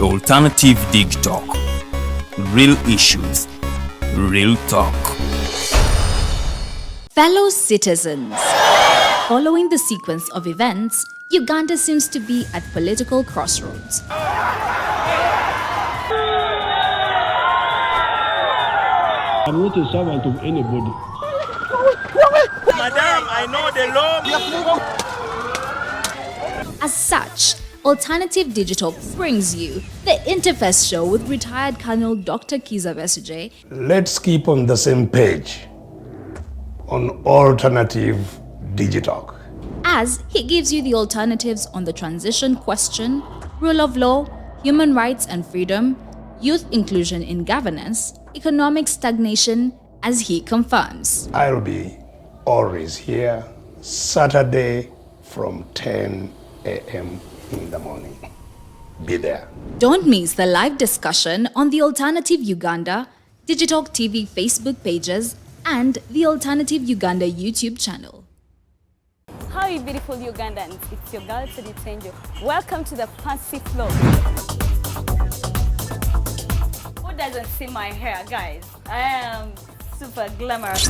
alternative Digitalk. Real issues, real talk. Fellow citizens, following the sequence of events, Uganda seems to be at political crossroads. I'm not a servant of anybody. Madam, I know the law. As such, Alternative Digital brings you the Interface Show with retired Colonel Dr. Besigye. Let's keep on the same page on Alternative Digitalk, As he gives you the alternatives on the transition question, rule of law, human rights and freedom, youth inclusion in governance, economic stagnation, as he confirms. I'll be always here Saturday from 10 a.m. in the morning. Be there. Don't miss the live discussion on the Alternative Uganda, Digitalk TV Facebook pages, and the Alternative Uganda YouTube channel. How are you beautiful Ugandans? It's your girl Digitalk. Welcome to the fancy flow. Who doesn't see my hair, guys? I am super glamorous.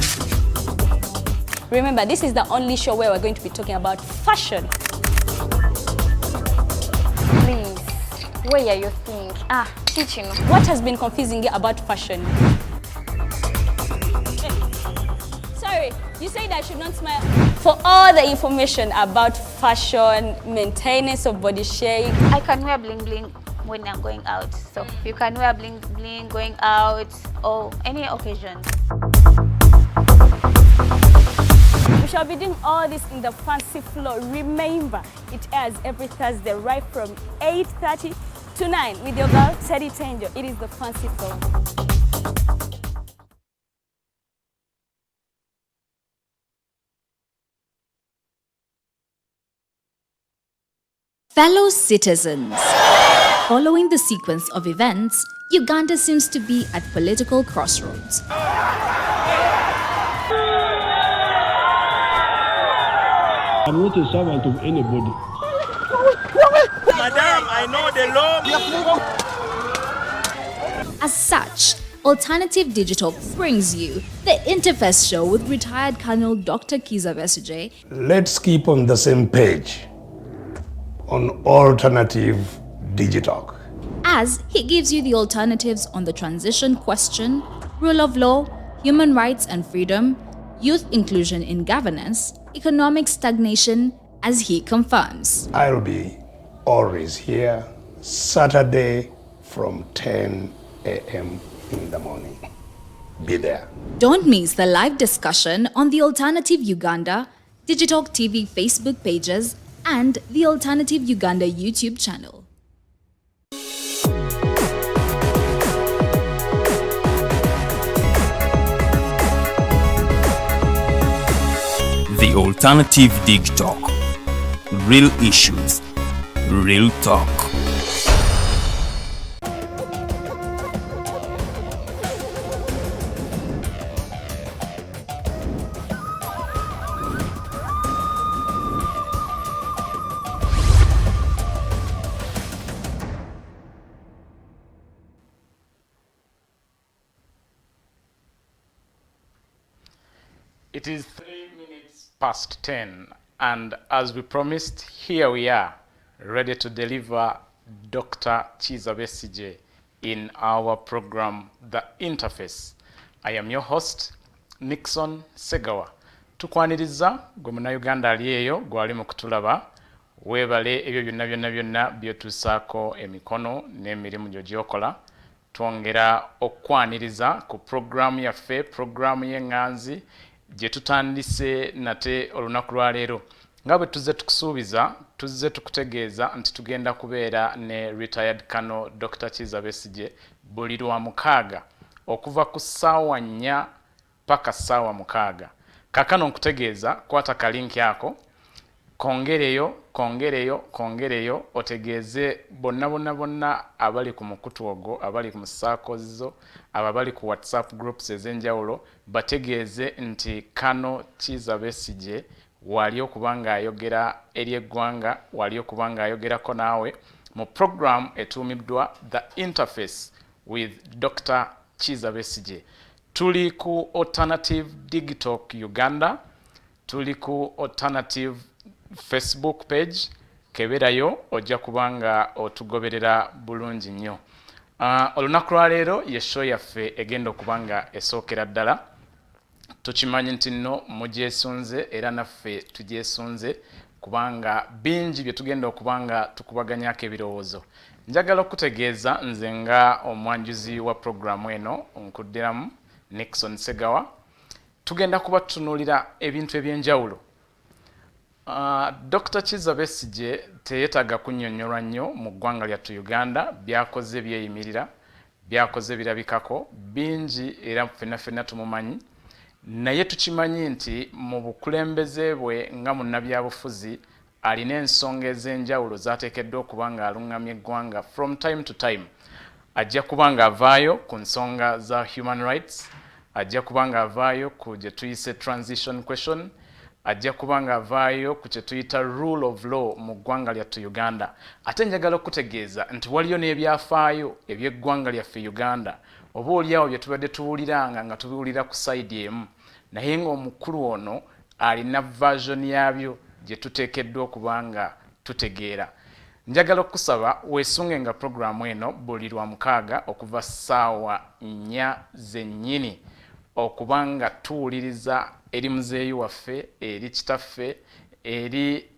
Remember, this is the only show where we're going to be talking about fashion. Please, where are you think? Teaching. What has been confusing you about fashion? Sorry, you said I should not smile. For all the information about fashion, maintenance of body shape. I can wear bling bling when I'm going out. So you can wear bling bling going out or any occasion. We shall be doing all this in the fancy flow. Remember, it airs every Thursday right from 8:30 to 9 with your girl Teddy Tenjo. It is the fancy flow. Fellow citizens, following the sequence of events, Uganda seems to be at political crossroads. I'm not a servant of anybody. Madam, I know the law. As such, Alternative Digital brings you the Interface Show with retired Colonel Dr. Besigye. Let's keep on the same page on Alternative Digitalk, As he gives you the alternatives on the transition question, rule of law, human rights and freedom, youth inclusion in governance, economic stagnation, as he confirms. I'll be always here Saturday from 10 a.m. in the morning. Be there. Don't miss the live discussion on the Alternative Uganda, Digitalk TV Facebook pages, and the Alternative Uganda YouTube channel. The Alternative Digitalk. Real issues, real talk. It is 3 minutes past 10, and as we promised, here we are, ready to deliver Dr. Besigye in our program, The Interface. I am your host, Nixon Segawa. Tukwaniriza gwe munnayuganda ali eyo gwali mu kutulaba, weebale ebyo byonna byotusaako emikono n'emirimu gyo gyokola. Twongera okwaniriza ku programu yaffe, programu y'enganzi gye tutandise nate olunaku lwa leero. Nga bwe tuzze tukusuubiza, tuzze tukutegeeza nti tugenda kubeera ne retired Colonel Dr. Besigye buli lwa mukaaga okuva ku ssaawa 4 paka ssaawa 6. Kaakano nkutegeeza, kwata kalinki ako, kongereyo otegeeze bonna abali ku mukutu ogwo, abali ku musaako zo, abali ku WhatsApp groups ez'enjawulo, bategeeze nti Colonel Besigye wali okuba ng'ayogera eri eggwanga, wali okuba ng'ayogerako naawe, mu program etuumiddwa The Interface with Dr. Kizza Besigye. Tuli ku Alternative Digitalk Uganda, tuli ku Alternative Facebook page, keberayo ojja kubanga otugoberera bulungi nnyo. Olunaku lwa leero ye show yaffe egenda okubanga esookera ddala. Tukimanyi nti nno mugyesunze era naffe tugyesunze kubanga bingi bye tugenda okubanga tukubaganyako ebirowoozo. Njagala okutegeeza nze nga omwanjuzi wa programu eno nkuddiramu Nixon Segawa. Tugenda kuba tutunuulira ebintu ebyenjawulo. Dr. Kizza Besigye teyeetaaga kunnyonnyolwa nnyo mu ggwanga lyattu Uganda, byakoze byeyimirira, byakoze birabikako, bingi era ffenna tumumanyi. Naye tukimanyi nti mu bukulembeze bwe nga munnabyabufuzi alina ensonga ez'enjawulo z'ateekeddwa okuba nga aluŋŋamya eggwanga from time to time. Ajja kuba nga avaayo ku nsonga za human rights, ajja kuba nga avaayo ku gye tuyise transition question, ajja kuba nga avaayo ku kye tuyita rule of law mu ggwanga lyattu Uganda. Ate njagala okutegeeza nti waliyo n'ebyafaayo eby'eggwanga lyaffe Uganda oba oliawo bye tubadde tuwuliranga nga tubiwulira ku side emu, naye ng'omukulu ono alina version yabyo gye tuteekeddwa okuba nga tutegeera. Njagala okusaba weesunge nga programu eno buli lwa mukaaga okuva ssaawa 4 zennyini okuba nga tuwuliriza eri muzeeyi waffe, eri kitaffe, eri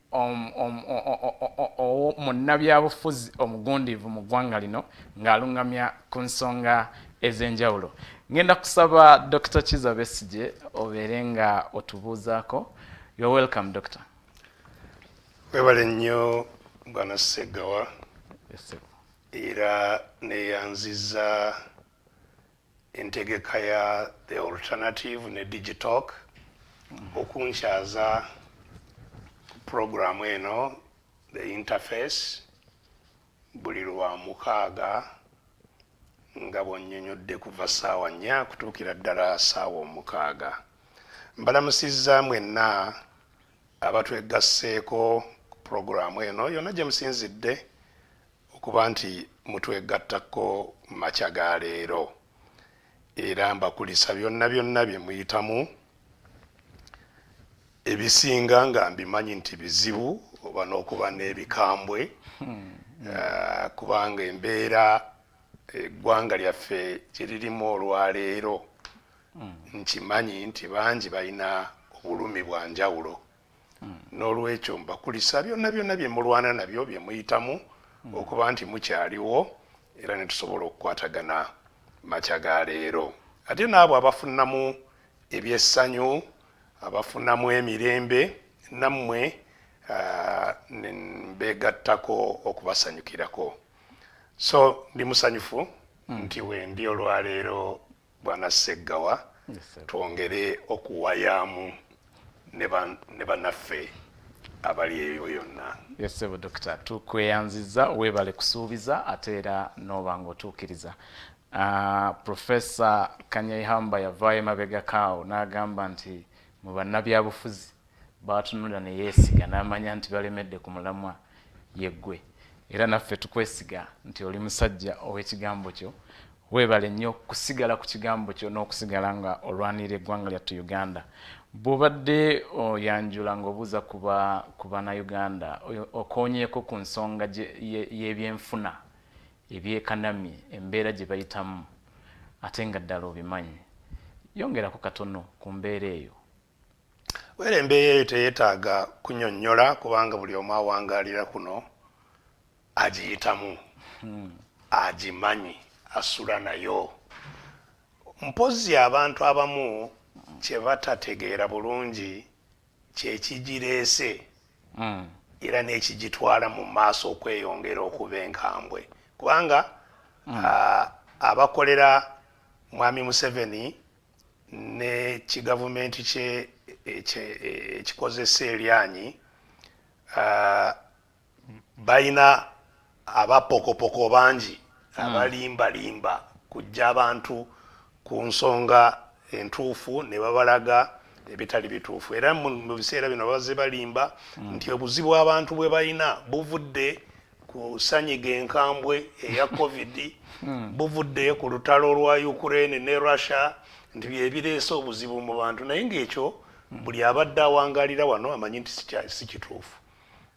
munnabyabufuzi omugundiivu mu ggwanga lino ng'aluŋŋamya ku nsonga ez'enjawulo. Ngenda kusaba Dr. Kizza Besigye obeere nga otubuuzaako. You're welcome, Doctor. Webale nnyo Bwana Segawa. Yes, sir. Era neyanziza entegeka ya The Alternative ne Digitalk okunkyaza programu eno The Interface buli lwa mukaaga nga bw'onnyonnyodde kuva ssaawa 4 kutuukira ddala ssaawa 6. Mbalamusizza mwenna abatwegasseeko ku programu eno yonna gye musinzidde okuba nti mutwegattako makya ga leero. Era mbakulisa byonna bye muyitamu ebisinga nga mbimanyi nti bizibu oba n'okuba n'ebikambwe kubanga embeera eggwanga lyaffe gye lirimu olwaleero nkimanyi nti bangi balina obulumi bwa njawulo. N'olwekyo mbakulisa byonna bye mulwana nabyo bye muyitamu okuba nti mukyaliwo era ne tusobola okukwatagana makya ga leero. Ate n'abo abafunamu ebyessanyu, abafunamu emirembe, nammwe mbeegattako okubasanyukirako. So ndi musanyufu nti wendi olwaleero Bwana Segawa twongere okuwayaamu ne bannaffe abali eyo yonna. Yes, sir, Doctor. Tukweyanziza weebale kusuubiza ate era n'oba ng'otuukiriza. Professor Kanyayihamba yavaayo emabega kaawo n'agamba nti mu bannabyabufuzi baatunula ne yeesiga n'amanya nti balemedde ku mulamwa yeggwe. Era naffe tukwesiga nti oli musajja ow'ekigambo kyo. Weebale nnyo kusigala ku kigambo kyo n'okusigala nga olwanirira eggwanga lyattu Uganda. Bw'obadde oyanjula ng'obuuza ku bannayuganda okoonyeeko ku nsonga y'ebyenfuna ebyekanamye embeera gye bayitamu ate nga ddala obimanyi. Yongerako katono ku mbeera eyo. Wera embeera eyo teyeetaaga kunnyonnyola kubanga buli omu awangaalira kuno agiyitamu, agimanyi, asula nayo. Mpozzi abantu abamu kye batategeera bulungi kye kigireese era n'ekigitwala mu maaso okweyongera okuba enkambwe. Kubanga abakolera Mwami Museveni ne kigavumenti kye ekikozesa eryanyi balina abapokopoko bangi abalimbalimba kujja abantu ku nsonga entuufu ne babalaga ebitali bituufu. Era mu biseera bino bazze balimba nti obuzibu abantu bwe balina buvudde ku ku sanyiga enkambwe eya covid buvuddeyo ku lutalo lwa Ukraine ne Russia nti byebireese obuzibu mu bantu naye ng'ekyo buli abadde awangalira wano amanyi nti si kituufu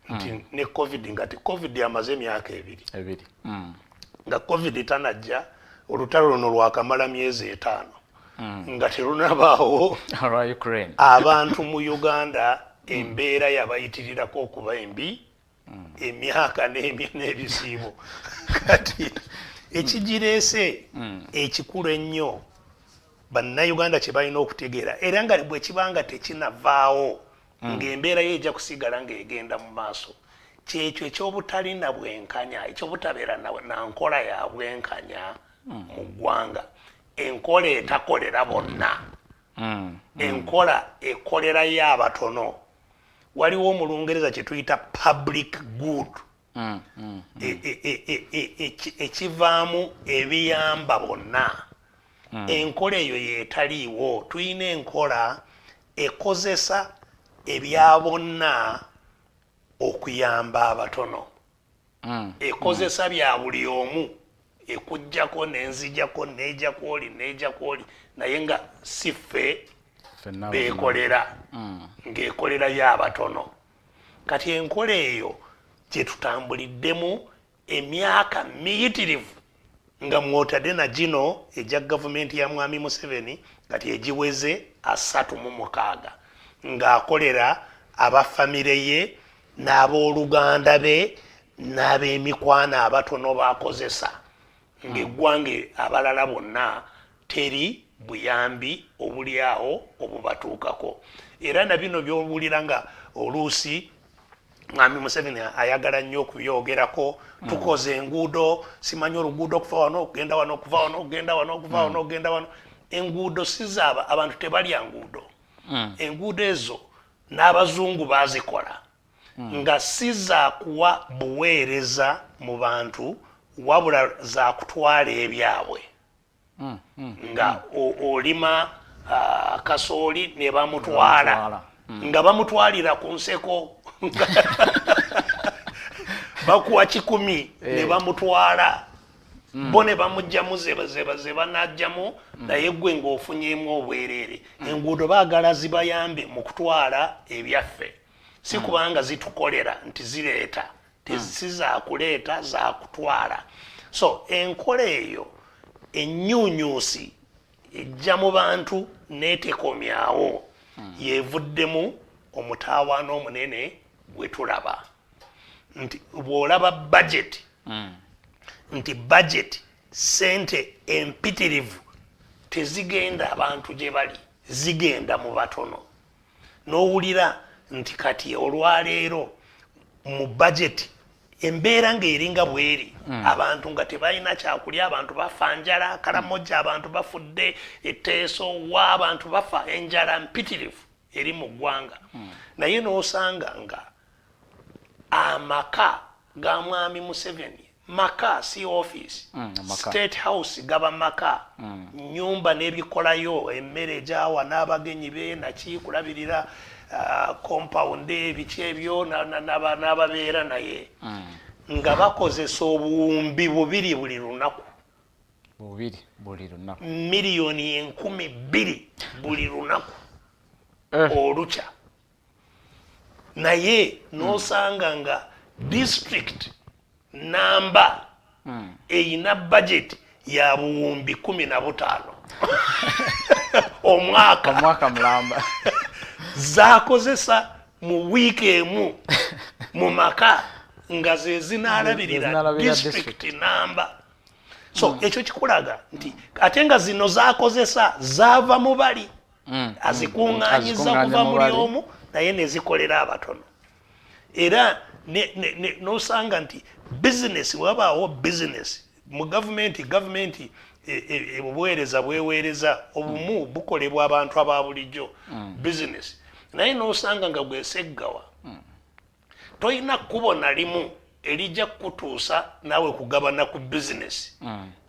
nti ne covid ngati covid yamaze emyaka ebiri nga covid tanajja olutalo luno lwakamala myezi 5 nga terunabaawo abantu mu Uganda embeera yabayitirirako okuba embi emyaka n'ebisiibo kati ekigireese ekikulu ennyo bannayuganda kye balina okutegeera era nga bwe kibanga tekinavaawo ng'embeera ye ejja kusigala ng'egenda mu maaso kyekyo ekyobutalina bwenkanya ekyobutabeera na nkola ya bwenkanya mu ggwanga enkola etakolera bonna enkola ekolerayo abatono waliwo mu Lungereza kye tuyita public good ekivaamu ebiyamba bonna enkola eyo yeetaliiwo tuyina enkola ekozesa ebya bonna okuyamba abatono ekozesa bya buli omu ekujjako nenzijjako neja kwoli naye nga siffe beekolera ng'ekolerayo abatono kati enkola eyo gye tutambuliddemu emyaka miyitirivu nga mwotadde na gino ejja gavumenti ya mwami Museveni kati egiweze 36 ng'akolera abafamire ye n'abooluganda be n'ab'emikwano abatono bakozesa ng'eggwanga abalala bonna teri buyambi obuli awo obubatuukako era na bino by'owulira nga oluusi mwami Museveni ayagala nnyo okubyogerako tukoze enguudo simanyi oluguudo okuva wano okugenda wano okuva wano okugenda wano okuva wano okugenda wano enguudo sizaaba abantu tebalya nguudo enguudo ezo n'abazungu bazikola nga si za kuwa buweereza mu bantu wabula za kutwala ebyabwe nga olima kasooli ne bamutwala nga bamutwalira ku nseko bakuwa 10 ne bamutwala bo ne bamugjamu ze banajjamu naye gwe ng'ofunyemu obwereere enguudo baagala zibayambe mu kutwala ebyaffe si kubanga zitukolera nti zireeta si za kuleeta za kutwala so enkola eyo ennyuunyuusi ejja mu bantu n'etekomyawo yeevuddemu omutawaana omunene gwe tulaba nti bw'olaba budget nti budget sente empitirivu tezigenda abantu gye bali zigenda mu batono n'owulira nti kati olwaleero mu budget embeera ng'eringa bweri abantu nga tebalina kyakulya abantu bafa njala kalamojja abantu bafudde etteeso wa abantu bafa enjala mpitirivu eri mu ggwanga naye n'osanga nga amaka ga mwami Museveni maka si office state house gaba maka nyumba n'ebikolayo emmere gyawa n'abagenyi be naki kulabirira compound ebiki ebyo n'ababeera naye nga bakozesa obuwumbi 2 buli lunaku miliyoni 10,000 buli lunaku olukya naye n'osanga nga district namba eyina budget ya buwumbi 15 omwaka mulamba zakozesa mu wiiki emu mu maka nga ze zinaalabirira district namba so ekyo kikulaga nti ate nga zino zakozesa zaava mu bali azikuŋŋaanyiza kuva muli omu naye ne zikolera abatono era n'osanga nti bizinesi wabaawo bizinesi mu gavumenti obuweereza bweweereza obumu bukolebwa abantu aba bulijjo bizinesi naye n'osanga nga bweseggawa toyina kkubo na limu erijja kukutuusa naawe kugabana ku bizinesi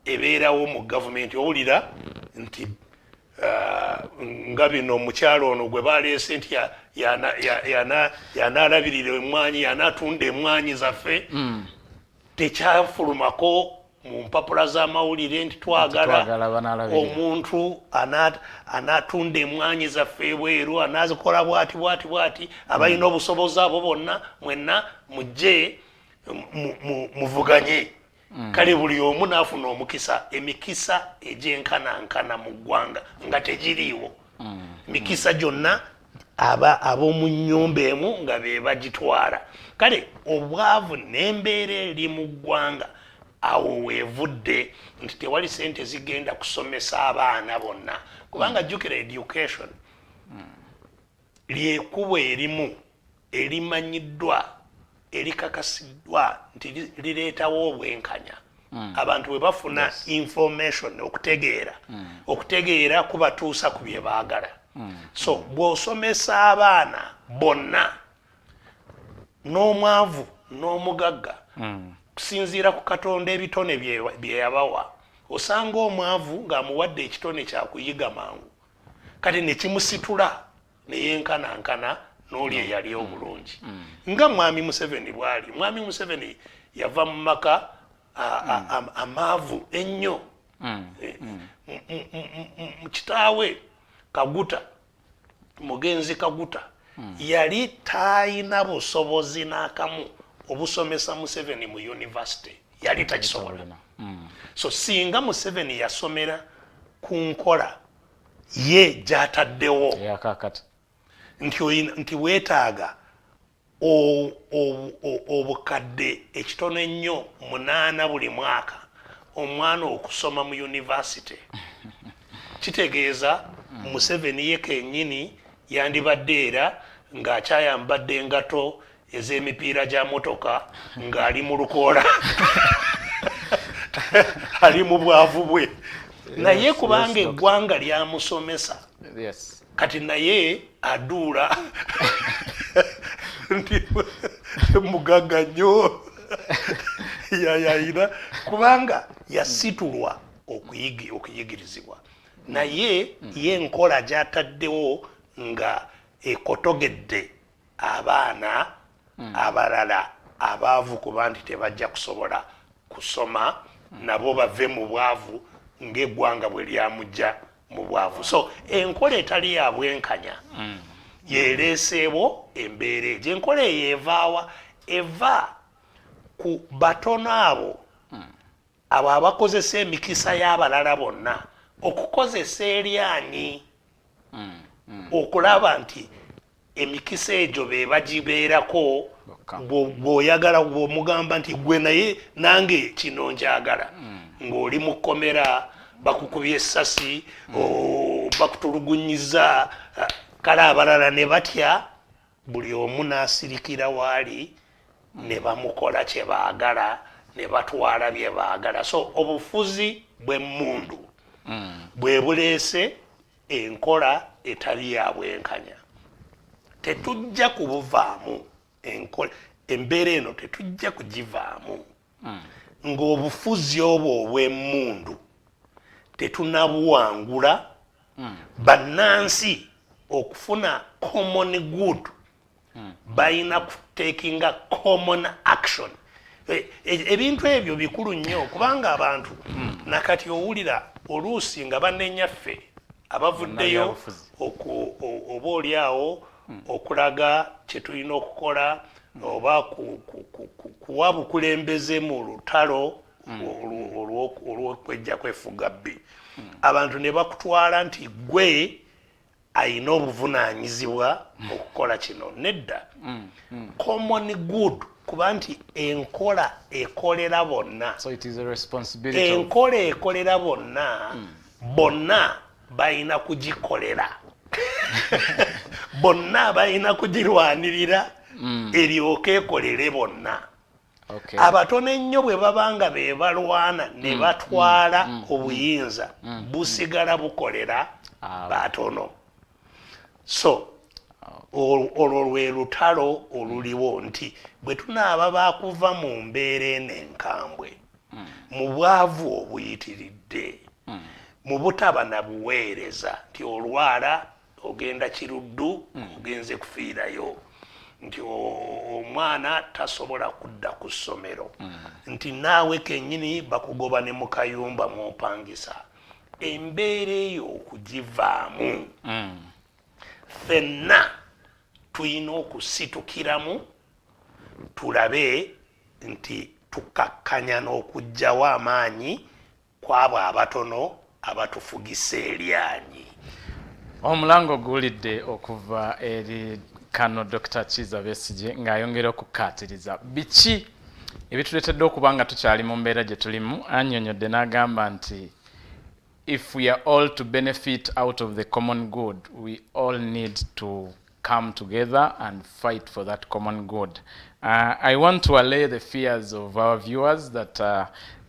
ebeerawo mu gavumenti owulira nti nga bino omukyalo ono gwe baleese nti yanaalabirira emmwanyi yanaatunda emmwanyi zaffe tekyafulumako mu mpapula z'amawulire nti twagala omuntu anatunda emwanyi zaffe ebweru anazikola bwati abalina obusobozi abo bonna mwenna mujje muvuganye kale buli omu naafuna omukisa emikisa egyenkanankana mu ggwanga nga tegiriiwo mikisa gyonna ab'omu nnyumba emu nga be bagitwala kale obwavu n'embeera eri mu ggwanga awo weevudde nti tewali sente zigenda kusomesa abaana bonna kubanga jjukira education lyekubo erimu erimanyiddwa erikakasiddwa nti lireetawo obwenkanya abantu bwe bafuna information okutegeera kubatuusa ku bye baagala so bw'osomesa abaana bonna n'omwavu n'omugagga kusinziira ku Katonda ebitone bye yabawa osanga omwavu ng'amuwadde ekitone kyakuyiga mangu kati ne kimusitula ne yenkanankana n'oli eyali obulungi nga mwami Museveni bw'ali mwami Museveni yava mu maka amaavu ennyo kitaawe Kaguta mugenzi Kaguta yali taayina busobozi n'akamu obusomesa Museveni mu university yali takisobola so singa Museveni yasomera ku nkola ye gy'ataddewo nti weetaaga obukadde ekitono ennyo 8 buli mwaka omwana okusoma mu university kitegeeza Museveni ye kennyini yandibadde era ng'akyayambadde engato ez'emipiira gya motoka ng'ali mu lukoola ali mu bwavu bwe naye kubanga eggwanga lyamusomesa kati naye aduula nti mugagga nnyo yayina kubanga yasitulwa okuyigirizibwa naye ye enkola gy'ataddewo nga ekotogedde abaana abalala abaavu kuba nti tebajja kusobola kusoma nabo bave mu bwavu ng'eggwanga bwe lyamujja mu bwavu so enkola etali ya bwenkanya yeereeseewo embeera egyo enkola eyo evaawa eva ku batono abo abakozesa emikisa y'abalala bonna okukozesa eryanyi okulaba nti emikisa egyo be bagibeerako bw'oyagala bw'omugamba nti gwe naye nange kino njagala ng'oli mu kkomera bakukubye essasi bakutulugunyiza kale abalala ne batya buli omu n'asirikira waali ne bamukola kye baagala ne batwala bye baagala so obufuzi bw'emmundu bwe buleese enkola etali ya bwenkanya tetujja kubuvaamu embeera eno tetujja kugivaamu ng'obufuzi obwo obw'emmundu tetunabuwangula bannansi okufuna common good balina kutekinga common action ebintu ebyo bikulu nnyo kubanga abantu nakati owulira oluusi nga bannenyaffe abavuddeyo oba oliawo okulaga kye tulina okukola oba kuwa bukulembeze mu lutalo olw'okwejja kwefuga bbi abantu ne bakutwala nti gwe ayina obuvunaanyizibwa okukola kino nedda common good kuba nti enkola ekolera bonna enkola ekolera bonna bonna balina kugikolera bonna balina kugirwanirira eryoke ekolere bonna abatono ennyo bwe babanga be balwana ne batwala obuyinza busigala bukolera batono so olwo lwe lutalo oluliwo nti bwe tunaaba bakuva mu mbeera eno enkambwe mu bwavu obuyitiridde mu butaba na buweereza nti olwala ogenda kiruddu ogenze kufiirayo nti omwana tasobola kudda ku ssomero nti naawe kennyini bakugoba ne mu kayumba mu mpangisa embeera eyo okugivaamu ffenna tulina okusitukiramu tulabe nti tukakkanya n'okuggyawo amaanyi kwabo abatono abatufugisa eryanyi. Omulango guwulidde okuva eri kano Dr. Kizza Besigye ng'ayongera okukkaatiriza biki ebituleetedde okuba nga tukyali mu mbeera gye tulimu. Annyonnyodde n'agamba nti if we are all to benefit out of the common good, we all need to come together and fight for that common good. I want to allay the fears of our viewers that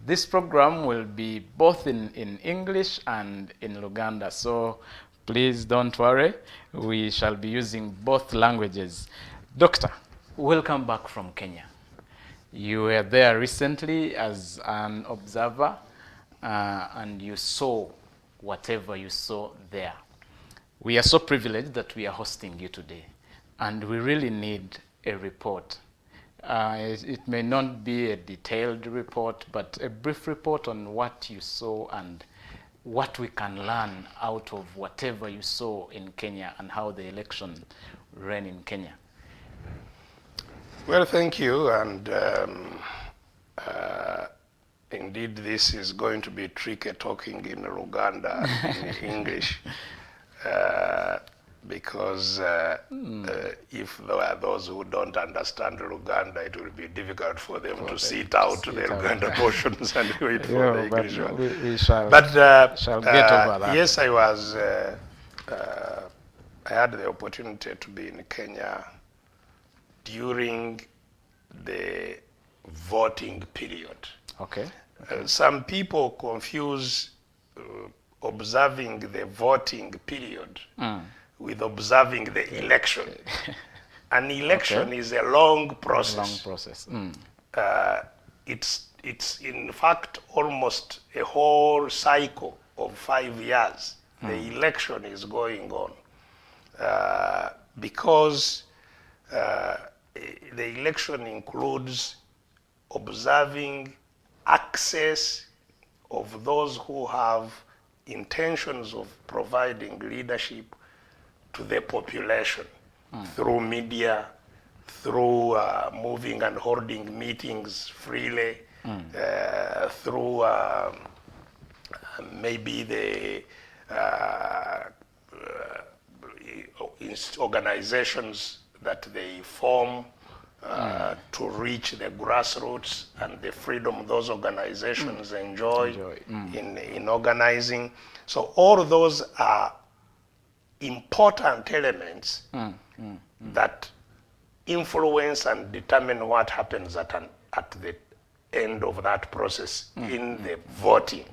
this program will be both in English and in Luganda. So please don't worry, we shall be using both languages. Doctor, welcome back from Kenya. You were there recently as an observer and you saw whatever you saw there. We are so privileged that we are hosting you today, and we really need a report. It may not be a detailed report, but a brief report on what you saw and what we can learn out of whatever you saw in Kenya and how the election ran in Kenya. Well, thank you, and indeed this is going to be tricky talking in Luganda in English. Because if there are those who don't understand Luganda, it will be difficult for them to sit out the Luganda portions and wait for the English one. We shall get over that. Yes, I had the opportunity to be in Kenya during the voting period. Okay. Some people confuse observing the voting period with observing the election. An election is a long process. It's in fact almost a whole cycle of 5 years. The election is going on because the election includes observing access of those who have intentions of providing leadership to the population through media, through moving and holding meetings freely, through maybe the organizations that they form to reach the grassroots and the freedom those organizations enjoy in organizing. So all those are important elements that influence and determine what happens at the end of that process in the voting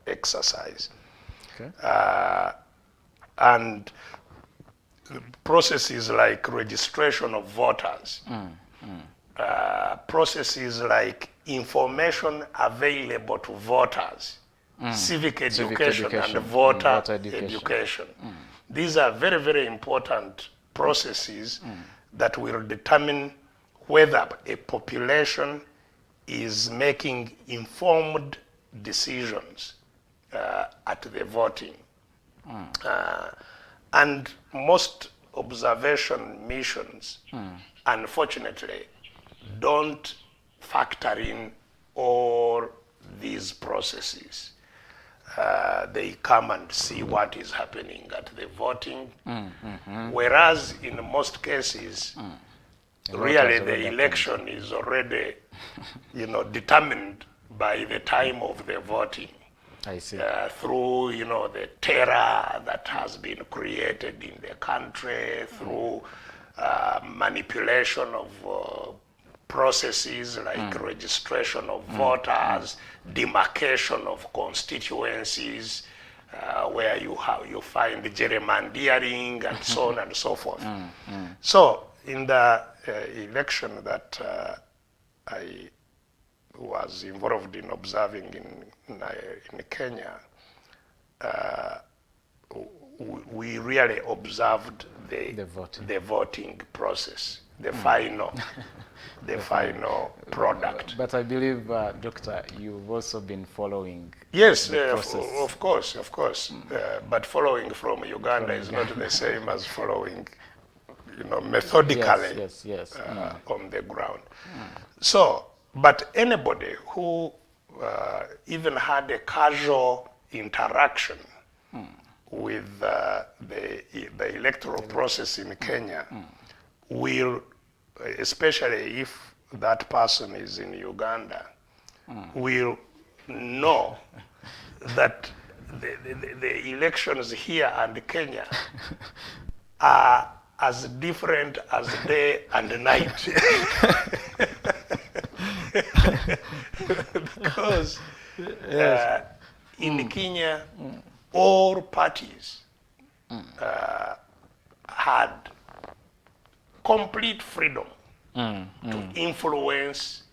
exercise. Okay. And processes like registration of voters, processes like information available to voters, civic education and voter education. These are very, very important processes that will determine whether a population is making informed decisions at the voting. And most observation missions, unfortunately, don't factor in all these processes. They come and see what is happening at the voting, whereas in most cases, really the election is already, determined by the time of the voting. I see. Through, the terror that has been created in the country, through manipulation of processes like registration of voters, demarcation of constituencies, where you find gerrymandering and so on and so forth. So in the election that I was involved in observing in Kenya, we really observed the voting process, the final product. But I believe, Doctor, you've also been following. Yes, the process. of course. But following from Uganda is not the same as following, methodically Yes. on the ground. So, but anybody who even had a casual interaction with the electoral process in Kenya will, especially if that person is in Uganda, will know that the elections here and Kenya are as different as day and night. Because in Kenya, all parties had complete freedom to influence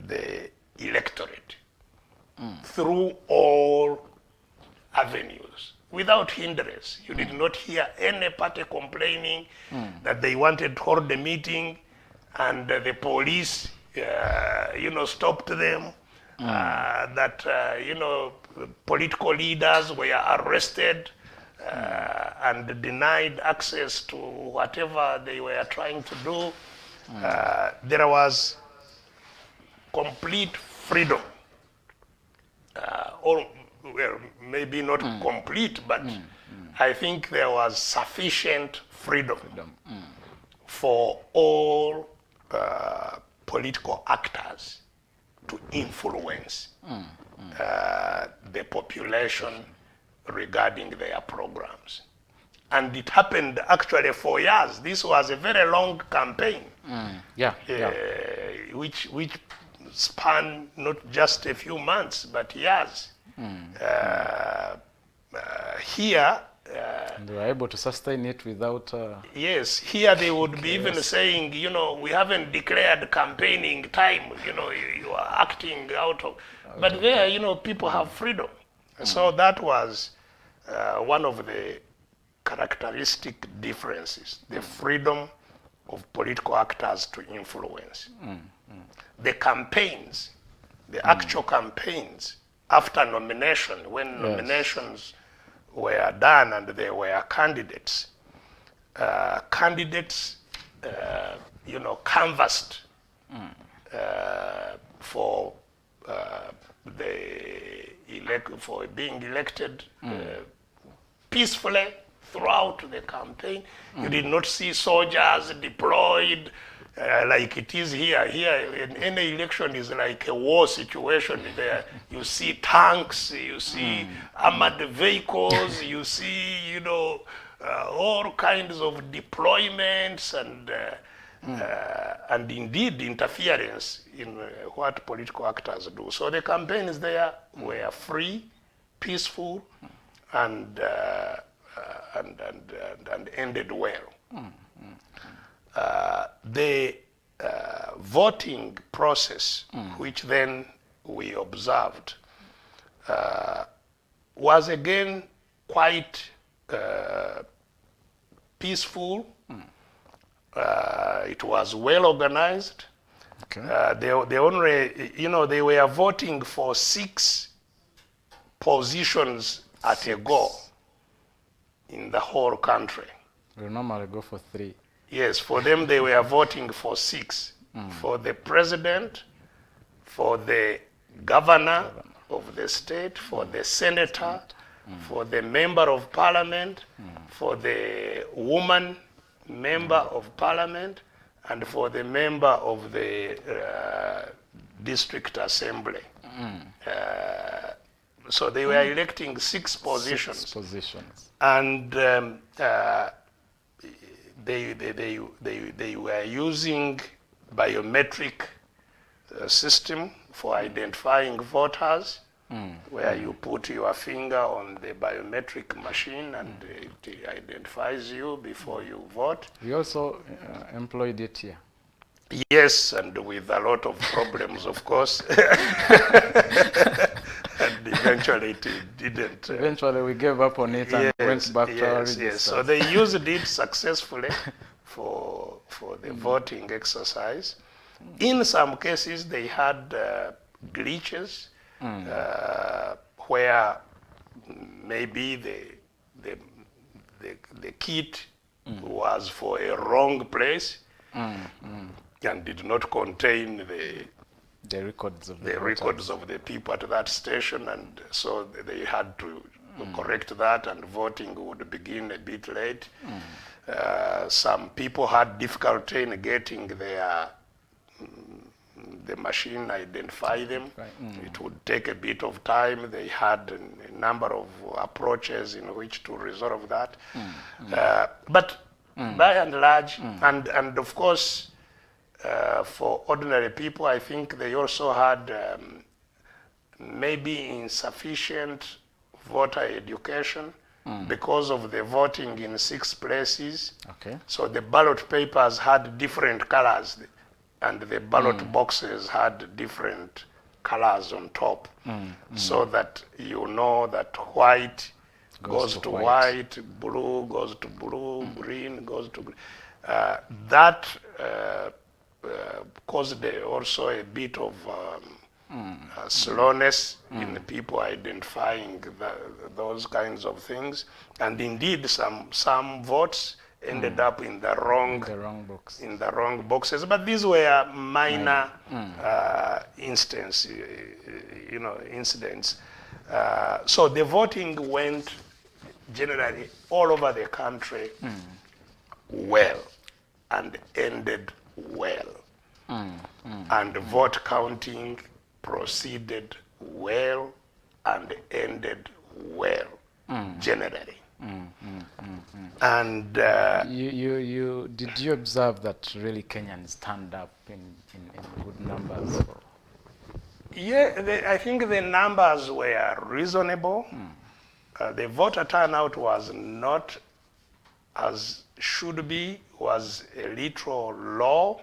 the electorate through all avenues without hindrance. You did not hear any party complaining that they wanted to hold the meeting and the police stopped them, that political leaders were arrested and denied access to whatever they were trying to do. There was complete freedom, or well, maybe not complete, but I think there was sufficient freedom for all political actors to influence the population regarding their programs. And it happened actually for years. This was a very long campaign, which spanned not just a few months, but years. Here, they were able to sustain it without... Yes, here they would be even saying, we haven't declared campaigning time, you are acting out of... But there, people have freedom. So that was one of the characteristic differences, the freedom of political actors to influence. The campaigns, the actual campaigns, after nomination, when nominations were done and there were candidates, canvassed for for being elected peacefully throughout the campaign. You did not see soldiers deployed like it is here. Here, in any election is like a war situation. There, you see tanks, you see armored vehicles, you see, all kinds of deployments and indeed interference in what political actors do. So the campaigns there were free, peaceful, and ended well. The voting process, which then we observed, was again quite peaceful. It was well organized. They only, they were voting for 6 positions at a go in the whole country. We normally go for 3. Yes, for them they were voting for 6. For the president, for the governor of the state, for the senator, for the member of parliament, for the woman member of parliament, and for the member of the district assembly. So they were electing 6 positions. 6 positions. And they were using biometric system for identifying voters, where you put your finger on the biometric machine and it identifies you before you vote. We also employed it here. Yes, and with a lot of problems, of course. And eventually it didn't. Eventually we gave up on it and went back to our registers. Yes. So they used it successfully for the voting exercise. In some cases, they had glitches where maybe the kit was for a wrong place and did not contain the records of the people at that station, and so they had to correct that, and voting would begin a bit late. Some people had difficulty in getting the machine identify them. Right. It would take a bit of time. They had a number of approaches in which to resolve that. But by and large, and of course, for ordinary people, I think they also had maybe insufficient voter education because of the voting in 6 places. Okay. So the ballot papers had different colors, and the ballot boxes had different colors on top, so that you know that white goes to white, blue goes to blue, green goes to green. That caused also a bit of slowness in people identifying those kinds of things, and indeed some votes ended up in the wrong boxes. But these were minor incidents. So the voting went generally all over the country well and ended well. And vote counting proceeded well and ended well, generally. And did you observe that really Kenyans turned up in good numbers? Yeah, I think the numbers were reasonable. The voter turnout was not as should be, was a little low.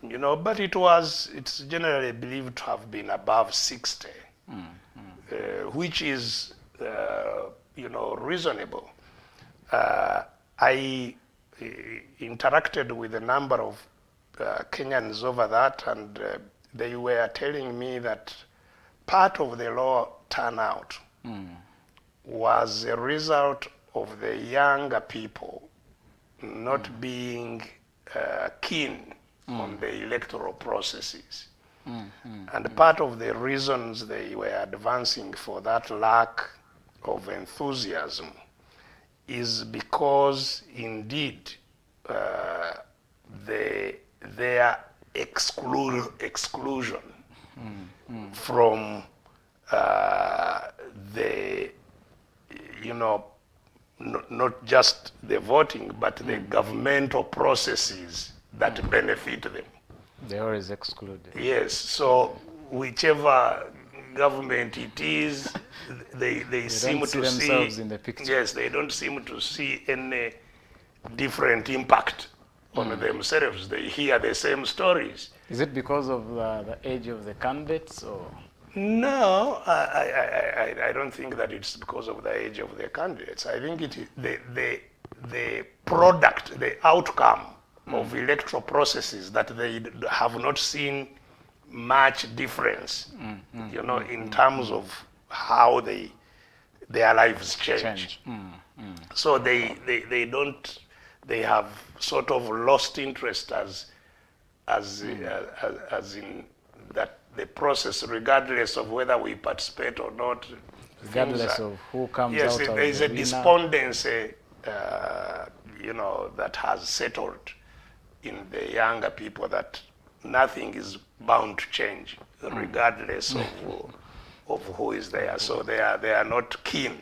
But it's generally believed to have been above 60, which is, reasonable. I interacted with a number of Kenyans over that, and they were telling me that part of the low turnout was a result of the younger people not being keen on the electoral processes. And part of the reasons they were advancing for that lack of enthusiasm is because indeed their exclusion from not just the voting, but the governmental processes that benefit them. They're always excluded. Yes, so whichever government it is, they seem to see themselves in the picture. Yes, they don't seem to see any different impact on themselves. They hear the same stories. Is it because of the age of the candidates, or? No, I don't think that it's because of the age of the candidates. I think it is the product, the outcome of electoral processes that they have not seen much difference, in terms of how their lives change. So they have sort of lost interest as in that the process, regardless of whether we participate or not, regardless of who comes yes, out of there is a despondency, that has settled in the younger people that nothing is bound to change, regardless of who is there. So they are not keen.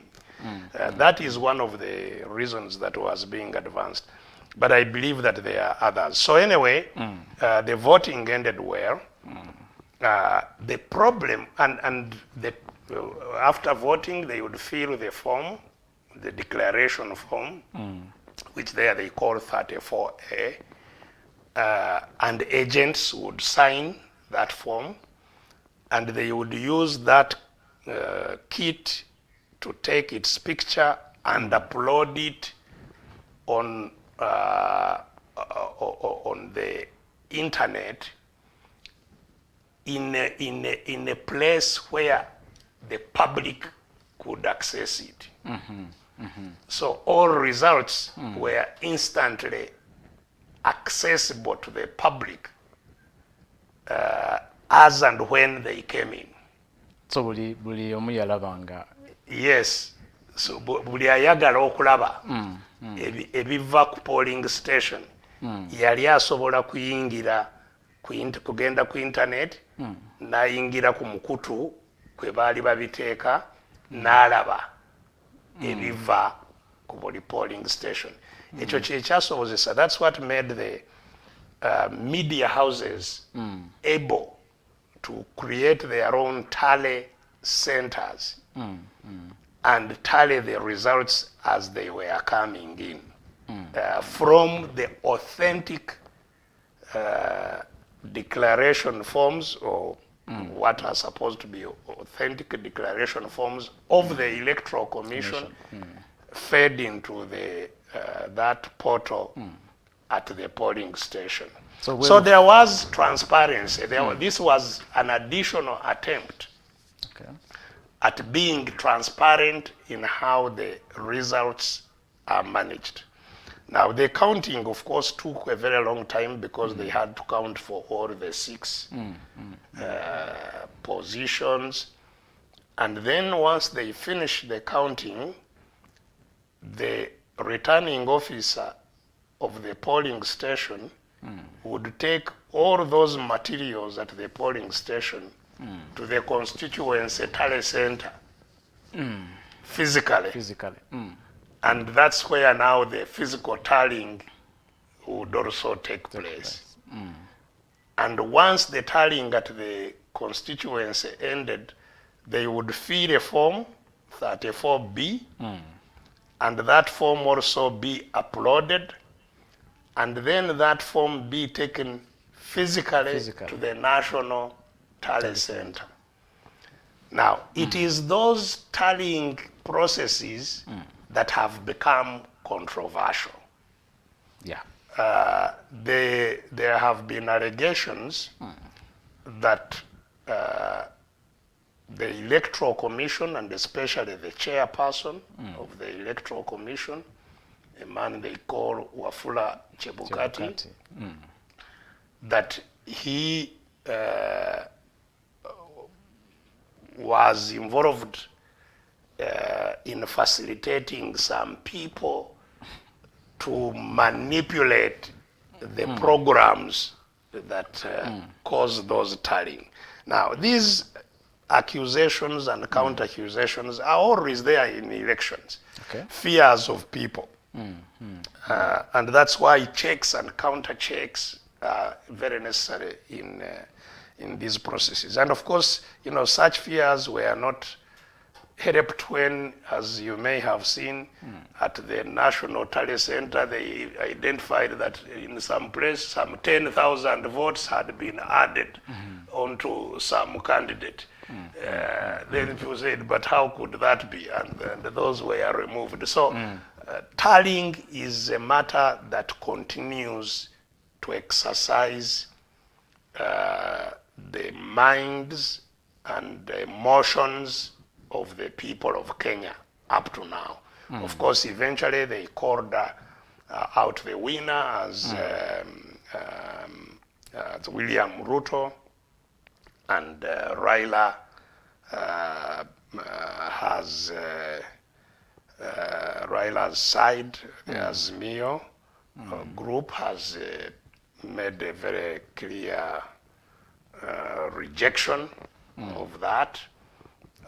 That is one of the reasons that was being advanced. But I believe that there are others. So anyway, the voting ended well. The problem, after voting, they would fill the form, the declaration form, which there they call 34A, and agents would sign that form, and they would use that kit to take its picture and upload it on the internet in a place where the public could access it. So all results were instantly accessible to the public as and when they came in. So buli omu yalabanga. Yes. So buli ayagala okulaba ebiva ku polling station yali asobola kuyingira kugenda ku internet n'ayingira ku mukutu kwe baali babiteeka n'alaba ebiva ku buli polling station. Ekyo kye kyasobozesa. That's what made the media houses able to create their own tally centers and tally the results as they were coming in from the authentic declaration forms, or what are supposed to be authentic declaration forms of the Electoral Commission fed into the that portal at the polling station. So there was transparency. This was an additional attempt at being transparent in how the results are managed. Now, the counting, of course, took a very long time because they had to count for all the 6 positions. And then once they finished the counting, the returning officer of the polling station would take all those materials at the polling station to the constituency tally center physically. And that's where now the physical tallying would also take place. And once the tallying at the constituency ended, they would fill a form, 34B, and that form also be uploaded, and then that form be taken physically to the National Tally Center. Now, it is those tallying processes that have become controversial. There have been allegations that the Electoral Commission, and especially the chairperson of the Electoral Commission, a man they call Wafula Chebukati, that he was involved in facilitating some people to manipulate the programs that cause those tallying. Now, these accusations and counter-accusations are always there in elections. Fears of people. And that's why checks and counter-checks are very necessary in these processes. And of course, you know, such fears were not helped when, as you may have seen, at the National Tally Center, they identified that in some place, some 10,000 votes had been added onto some candidate. Then people said, but how could that be? And those were removed. So tallying is a matter that continues to exercise the minds and the emotions of the people of Kenya up to now. Of course, eventually they called out the winner as William Ruto, and Raila has Raila's side, the Azimio group has made a very clear rejection of that,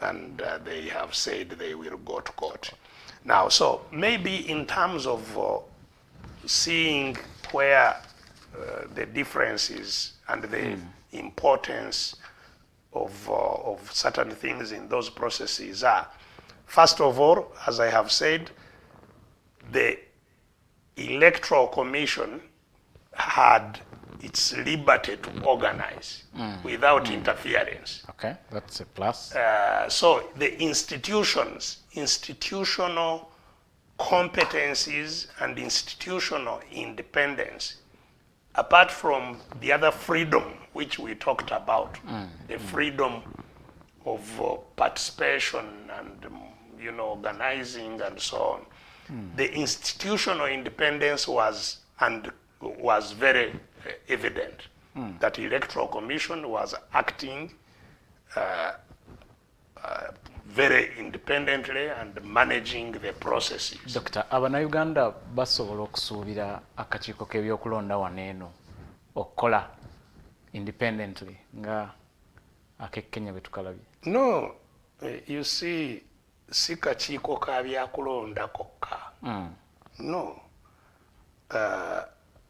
and they have said they will go to court. Now, so maybe in terms of seeing where the differences and the importance of certain things in those processes are, first of all, as I have said, the Electoral Commission had its liberty to organize without interference. Okay, that's a plus. So the institutional competencies and institutional independence, apart from the other freedom which we talked about, the freedom of participation and organizing and so on, the institutional independence was very evident. That Electoral Commission was acting very independently and managing the processes. Dr. Abannayuganda basobola okusuubira akakiiko k'ebyokulonda waneeno okukola independently nga ak'e Kenya bwe tukalabye? No, you see, si kakiiko ka byakulonda kokka. No.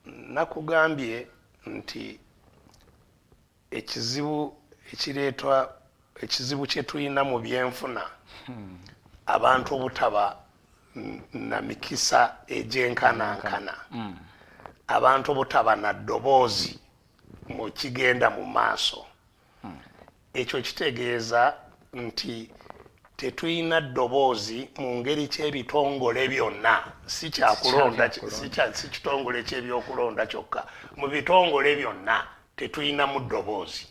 Nakugambye nti ekizibu kye tulina mu byenfuna abantu obutaba na mikisa egy'enkanankana, abantu obutaba na ddoboozi mu kigenda mu maaso. Ekyo kitegeeza nti tetulina ddoboozi mu ngeri ky'ebitongole byonna, si kitongole ky'ebyokulonda kyokka, mu bitongole byonna tetulinamu ddoboozi.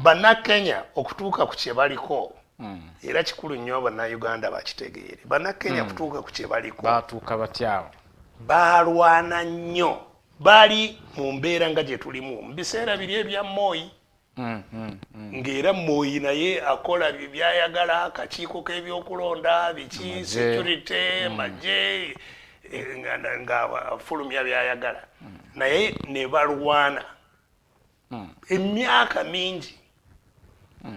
Bannakenya okutuuka ku kye baliko, era kikulu nnyo Bannayuganda bakitegeere, Bannakenya kutuuka ku kye baliko baatuuka batyawo, baalwana nnyo, baali mu mbeera nga gye tulimu mu biseera biri ebya Moi. Ng'era Moi naye akola byayagala, akakiiko k'ebyokulonda biki, security, magye, nga fulumya byayagala, naye ne balwana emyaka mingi.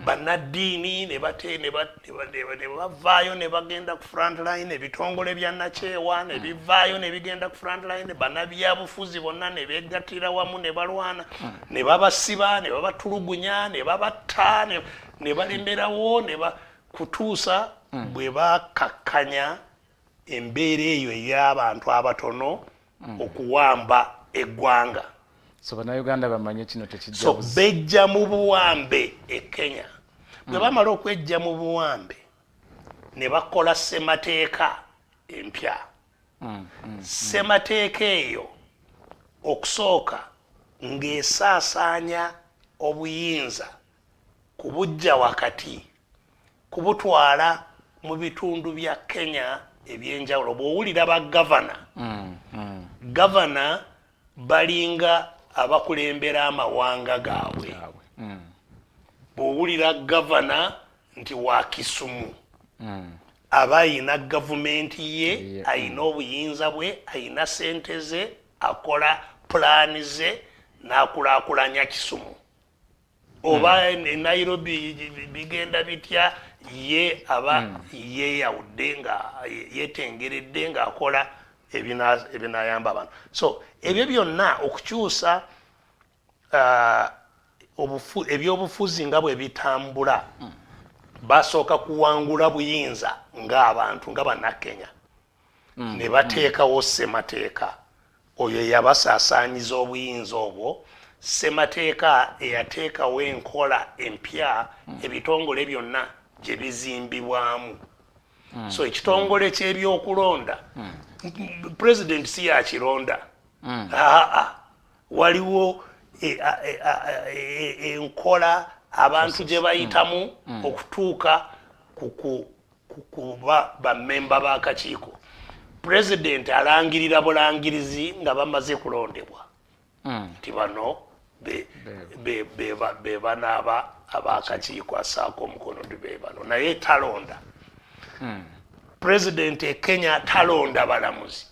Bannadiini ne bavaayo ne bagenda ku front line, ebitongole bya nakyewa ne bivaayo ne bigenda ku front line, bannabyabufuzi bonna ne beegattira wamu ne balwana, ne babasiba, ne babatulugunya, ne babatta, ne balemerawo, kutuusa bwe bakakkanya embeera eyo ey'abantu abatono okuwamba eggwanga. So Bannayuganda bamanye kino tekijja. So bejja mu buwambe e Kenya. Bwe bamala okwejja mu buwambe ne bakola ssemateeka empya. Ssemateeka eyo okusooka ng'esaasaanya obuyinza kubujja wakati, kubutwala mu bitundu bya Kenya ebyenjawulo. Bw'owulira ba gavana balinga abakulembera amawanga gaabwe. Bw'owulira gavana nti wa Kisumu, aba ayina gavumenti ye, ayina obuyinza bwe, ayina sente ze, akola pulaani ze, n'akulaakulanya Kisumu. Oba e Nairobi bigenda bitya, ye aba yeeyawudde nga yeetengeredde ng'akola ebinayamba abantu. So ebyo byonna okukyusa ebyobufuzi nga bwe bitambula, basooka kuwangula buyinza ng'abantu nga Bannakenya, ne bateekawo ssemateeka. Oyo yabasaasaanyiza obuyinza obwo, ssemateeka eyateekawo enkola empya ebitongole byonna gye bizimbibwamu. So ekitongole ky'ebyokulonda, President si yakironda. Waliwo enkola abantu gye bayitamu okutuuka ku bammemba b'akakiiko. President alangirira bulangirizi nga bamaze kulondebwa nti bano be banaaba ab'akakiiko asaako omukono be bano, naye talonda. President e Kenya talonda balamuzi.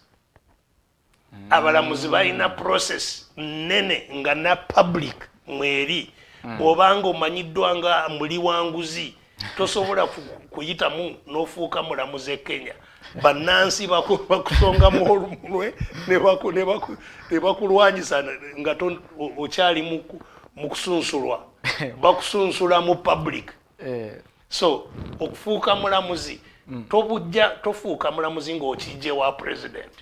Abalamuzi balina process nene nga na public mweri. Bw'obanga omanyiddwa nga muli wanguzi, tosobola kuyitamu n'ofuuka mulamuzi e Kenya. Bannansi bakusongamu olumulwe ne bakulwanyisa nga okyali mu kusunsulwa. Bakusunsula mu public. So okufuuka mulamuzi, tofuuka mulamuzi ng'okijje wa president.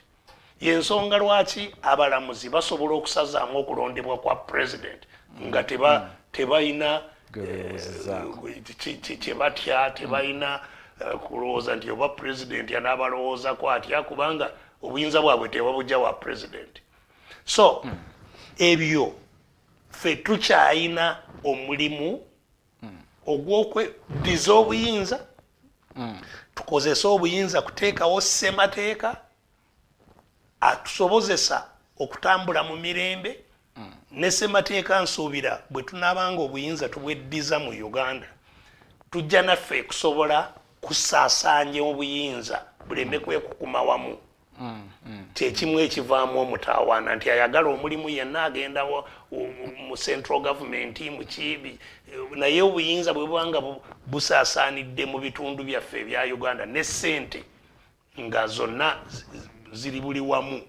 yensonga lwaki abalamuzi basobola okusazaamu okulondebwa kwa president nga tebalina kyebatya tebalina kulowooza nti oba president yanaabalowoozaako atya kubanga obuyinza bwabwe tebabujja wa president. So ebyo ffe tukyayina omulimu ogw'okweddiza obuyinza, tukozesa obuyinza kuteekawo ssemateeka atusobozesa okutambula mu mirembe, ne ssemateeka nsuubira bwe tunaabanga obuyinza tubweddiza mu Uganda tujja naffe kusobola kusaasaanya obuyinza buleme kwekukuma wamu. Kyekimu ekivaamu omutaawaana nti ayagala omulimu yenna agenda mu central government mu kiibi, naye obuyinza bwe bubanga busaasaanidde mu bitundu byaffe ebya Uganda ne ssente nga zonna ziri buli wamu,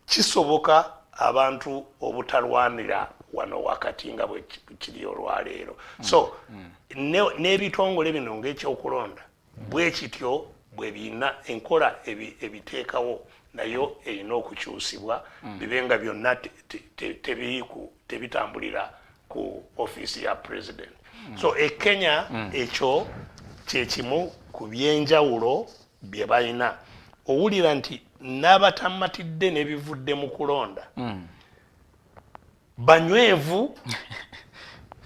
kisoboka abantu obutalwanira wano wakati nga bwe kiri olwaleero. So n'ebitongole bino ng'ekyokulonda bwe kityo bwe birina enkola ebiteekawo nayo erina okukyusibwa bibe nga byonna tebitambulira ku ofiisi ya president. So Kenya ekyo kyekimu ku byenjawulo bye balina. Owulira nti n'abatamatidde n'ebivudde mu kulonda banywevu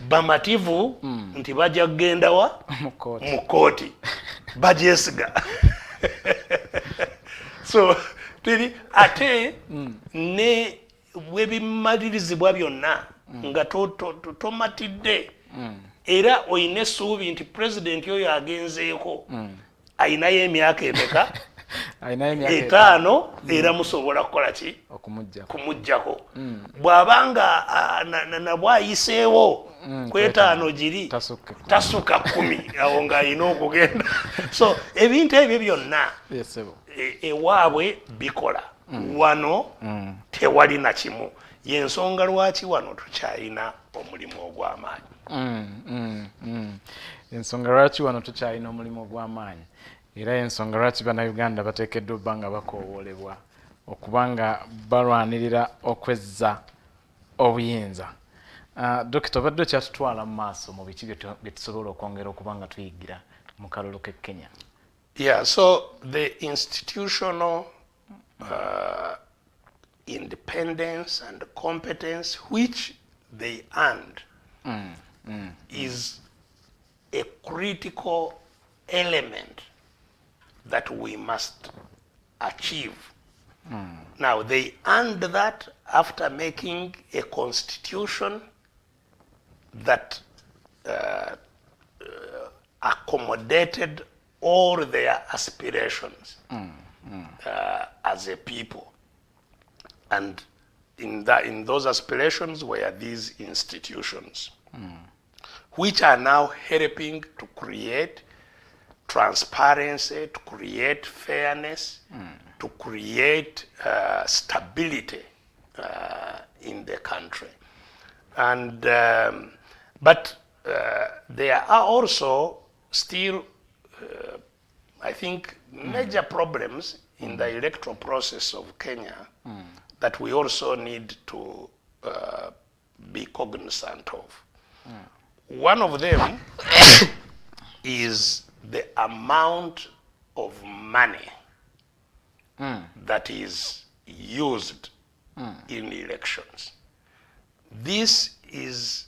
bamativu nti bajja kugenda wa mu kooti bajeesiga. So tiri ate ne bwebimalirizibwa byonna nga tomatidde era oyina essuubi nti president oyo agenzeeko ayinayo emyaka emeka 5 era musobola kukola ki kumuggyako. Bw'abanga nabwayiseewo ku 5 giri tasukka 10 awo ng'ayina okugenda. So ebintu ebyo byonna ewaabwe bikola, wano tewali na kimu. Yensonga lwaki wano tukyalina omulimu ogw'amaanyi. Ensonga lwaki wano tukyalina omulimu ogw'amaanyi era ensonga lwaki bannayuganda bateekeddwa obba nga bakoowoolebwa okubanga balwanirira okwezza obuyinza. Dokita, obadde okyatutwala mu maaso mu biki bye tusobola okwongera okuba nga tuyigira mu kalulu k'e Kenya? Yeah, so the institutional independence and competence which they earned is a critical element that we must achieve. Now, they earned that after making a constitution that accommodated all their aspirations as a people. And in those aspirations were these institutions, which are now helping to create transparency, to create fairness, to create stability in the country. And but there are also still, I think, major problems in the electoral process of Kenya that we also need to be cognizant of. One of them is the amount of money that is used in elections. This is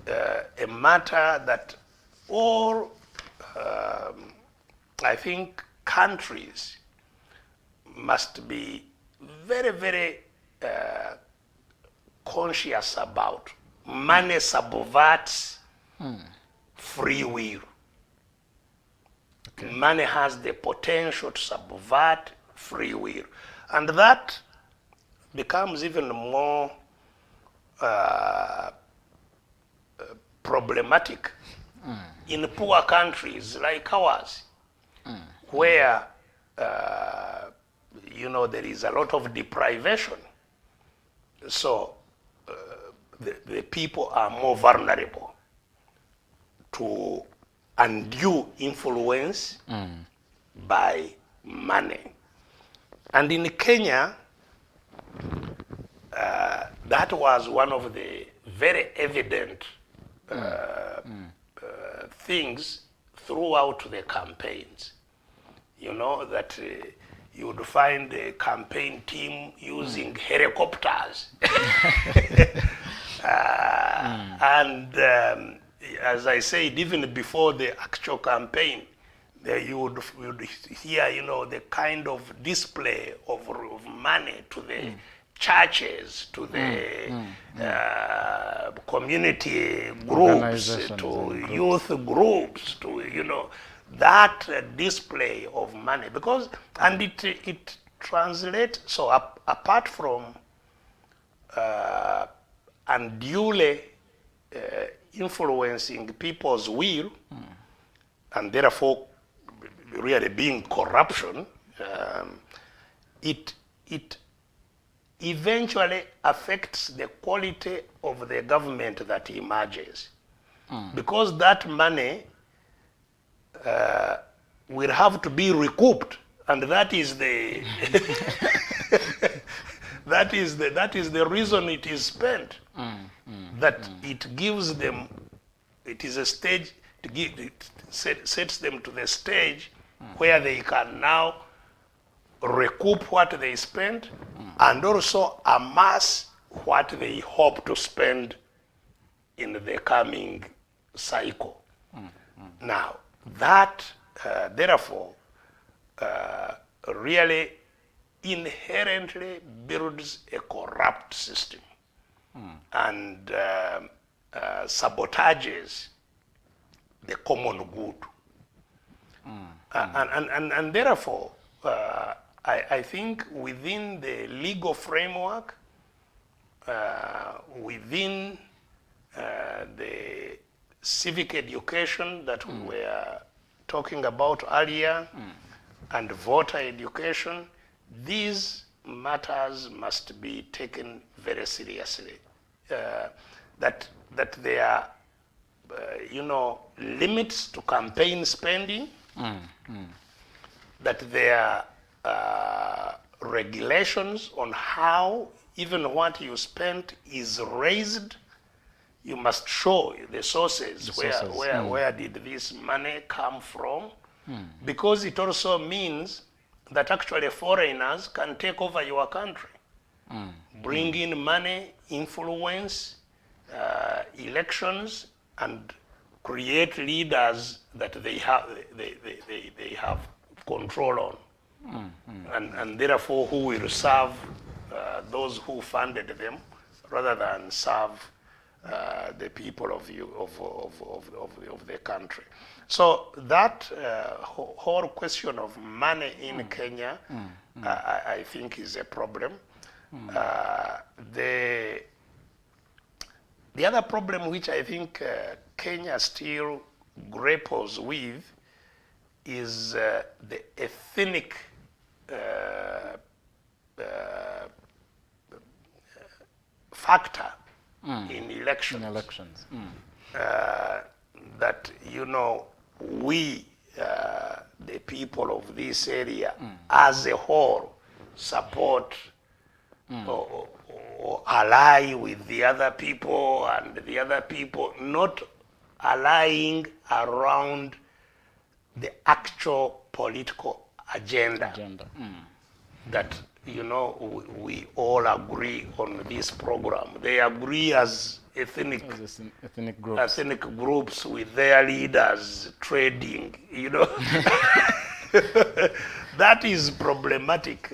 a matter that all, I think, countries must be very, very conscious about. Money subverts free will. Money has the potential to subvert free will. And that becomes even more problematic in poor countries like ours, where you know, there is a lot of deprivation. So the people are more vulnerable to undue influence by money. And in Kenya, that was one of the very evident things throughout the campaigns. You know, that you would find the campaign team using helicopters. And as I said, even before the actual campaign, you would hear, you know, the kind of display of money to the churches, to the community groups, to youth groups, to, you know, that display of money. Because, and it translates, so apart from unduly influencing people's will, and therefore really being corruption, it eventually affects the quality of the government that emerges. Because that money will have to be recouped, and that is the that is the reason it is spent. That it gives them, it is a stage to give, it sets them to the stage where they can now recoup what they spent and also amass what they hope to spend in the coming cycle. Now, that therefore really inherently builds a corrupt system and sabotages the common good. And therefore, I think within the legal framework, within the civic education that we were talking about earlier, and voter education, these matters must be taken very seriously. That there are, you know, limits to campaign spending, that there are regulations on how even what you spent is raised. You must show the sources, where did this money come from, because it also means that actually foreigners can take over your country, bring in money, influence elections, and create leaders that they have control on, and therefore who will serve those who funded them rather than serve the people of the country. So that whole question of money in Kenya, I think is a problem. The other problem which I think Kenya still grapples with is the ethnic factor in elections. That, you know, we, the people of this area, as a whole, support or ally with the other people, and the other people not allying around the actual political agenda. That, you know, we all agree on this program. They agree as ethnic groups with their leaders trading, you know. That is problematic,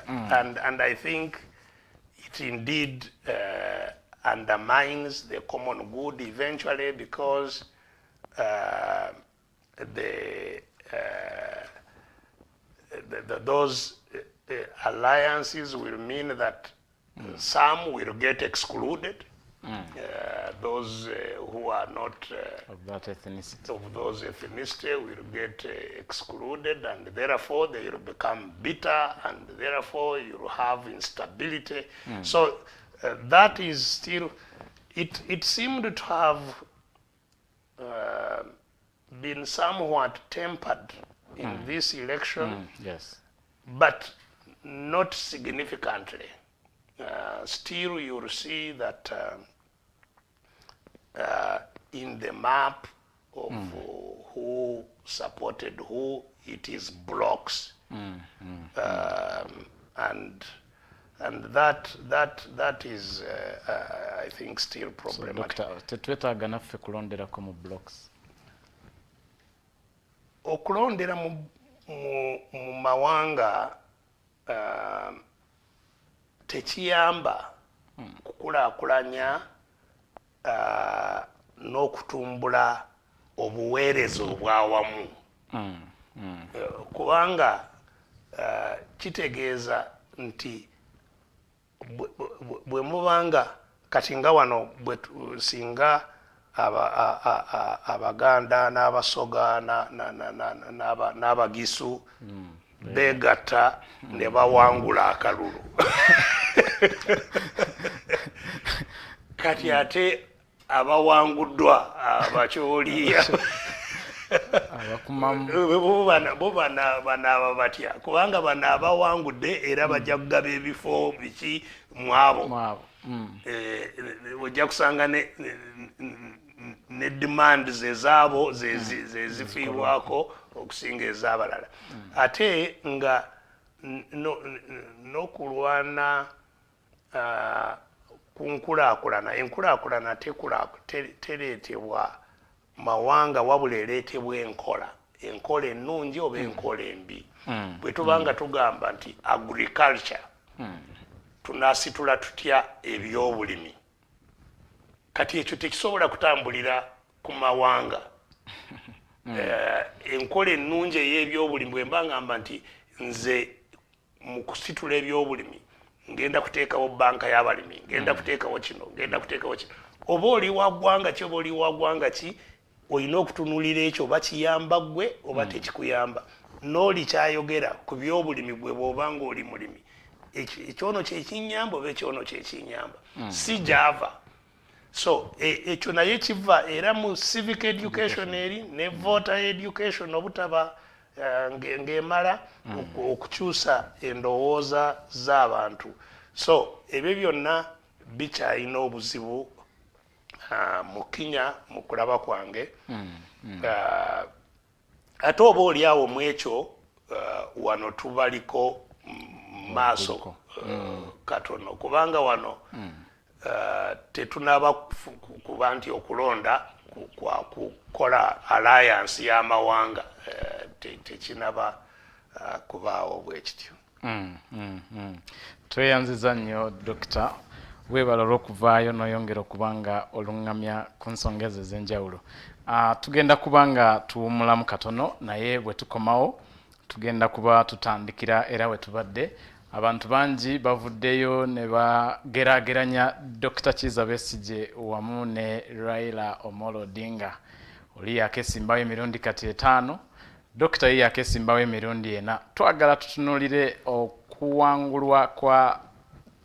and I think it indeed undermines the common good eventually, because those alliances will mean that some will get excluded. Those who are not of that ethnicity, of those ethnicity will get excluded, and therefore they will become bitter, and therefore you will have instability. So that is still, it seemed to have been somewhat tempered in this election, yes, but not significantly. still you'll see that in the map of who supported who, it is blocks. And that is I think still problematic. So, Dr. tetwetaaga naffe kulonderako mu blocks. Okulondera mu mawanga tekiyamba kukulaakulanya n'okutumbula obuweereza obwawamu. Kubanga kitegeeza nti bwe mubanga kati nga wano singa Abaganda n'Abasoga n'Abagisu beegatta ne bawangula akalulu. Kati ate abawanguddwa Abakyoli banaaba batya kubanga bano abawangudde era bajja kugaba ebifo biki mwabo. Ojja kusanga ne demand zezaabo zezifiibwako okusinga ez'abalala. Ate nga n'okulwana ku nkulaakulana, enkulaakulana tereetebwa mawanga wabula ereetebwa enkola ennungi oba enkola embi. Bwe tubanga tugamba nti agriculture, tunaasitula tutya ebyobulimi? Kati ekyo tekisobola kutambulira ku mawanga. Enkola ennungi ey'ebyobulimi bwe mba ngamba nti nze mu kusitula ebyobulimi ngenda kuteekawo banka y'abalimi, ngenda kuteekawo kino, ngenda kuteekawo kino. Oba oli wa ggwanga ki oba oli wa ggwanga ki, olina okutunulira ekyo oba kiyamba ggwe oba tekikuyamba. N'oli kyayogera ku byobulimi bwe bw'oba ng'oli mulimi, ekyono kyekinyamba oba ekyono kyekinyamba, si gyava. So ekyo naye kiva era mu civic education eri ne voter education obutaba ng'emala okukyusa endowooza z'abantu. So ebyo byonna bikyalina obuzibu mu Kenya mu kulaba kwange. Ate oba oli awo mu ekyo wano tubaliko maaso katono kubanga wano tetunaba kuba nti okulonda kwa kukola alliance y'amawanga tekinaba kubaawo bwe kityo. Tweyanziza nnyo Dr. Weebala olw'okuvaayo n'oyongera okubanga oluŋŋamya ku nsonga ezo ez'enjawulo. Tugenda kubanga tuwummulamu katono naye bwe tukomawo tugenda kuba tutandikira era we tubadde. Abantu bangi bavuddeyo ne bageraageranya Dr. Kizza Besigye wamu ne Raila Amolo Odinga. Oli yakesimbawo emirundi kati 5, Dr. ye yakesimbawo emirundi 4. Twagala tutunuulire okuwangulwa kwa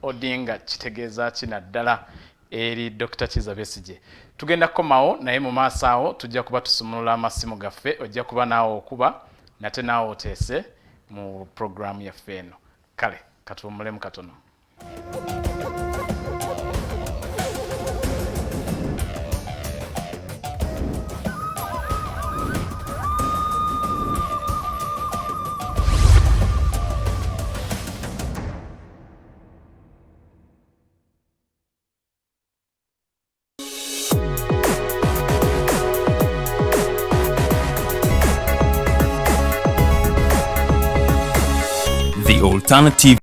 Odinga kitegeeza ki naddala eri Dr. Kizza Besigye. Tugenda kukomawo naye mu maaso awo tujja kuba tusumulula amasimu gaffe, ojja kuba naawe okuba nate naawe oteese mu programu yaffe eno. Kale katuwummulemu katono. The alternative.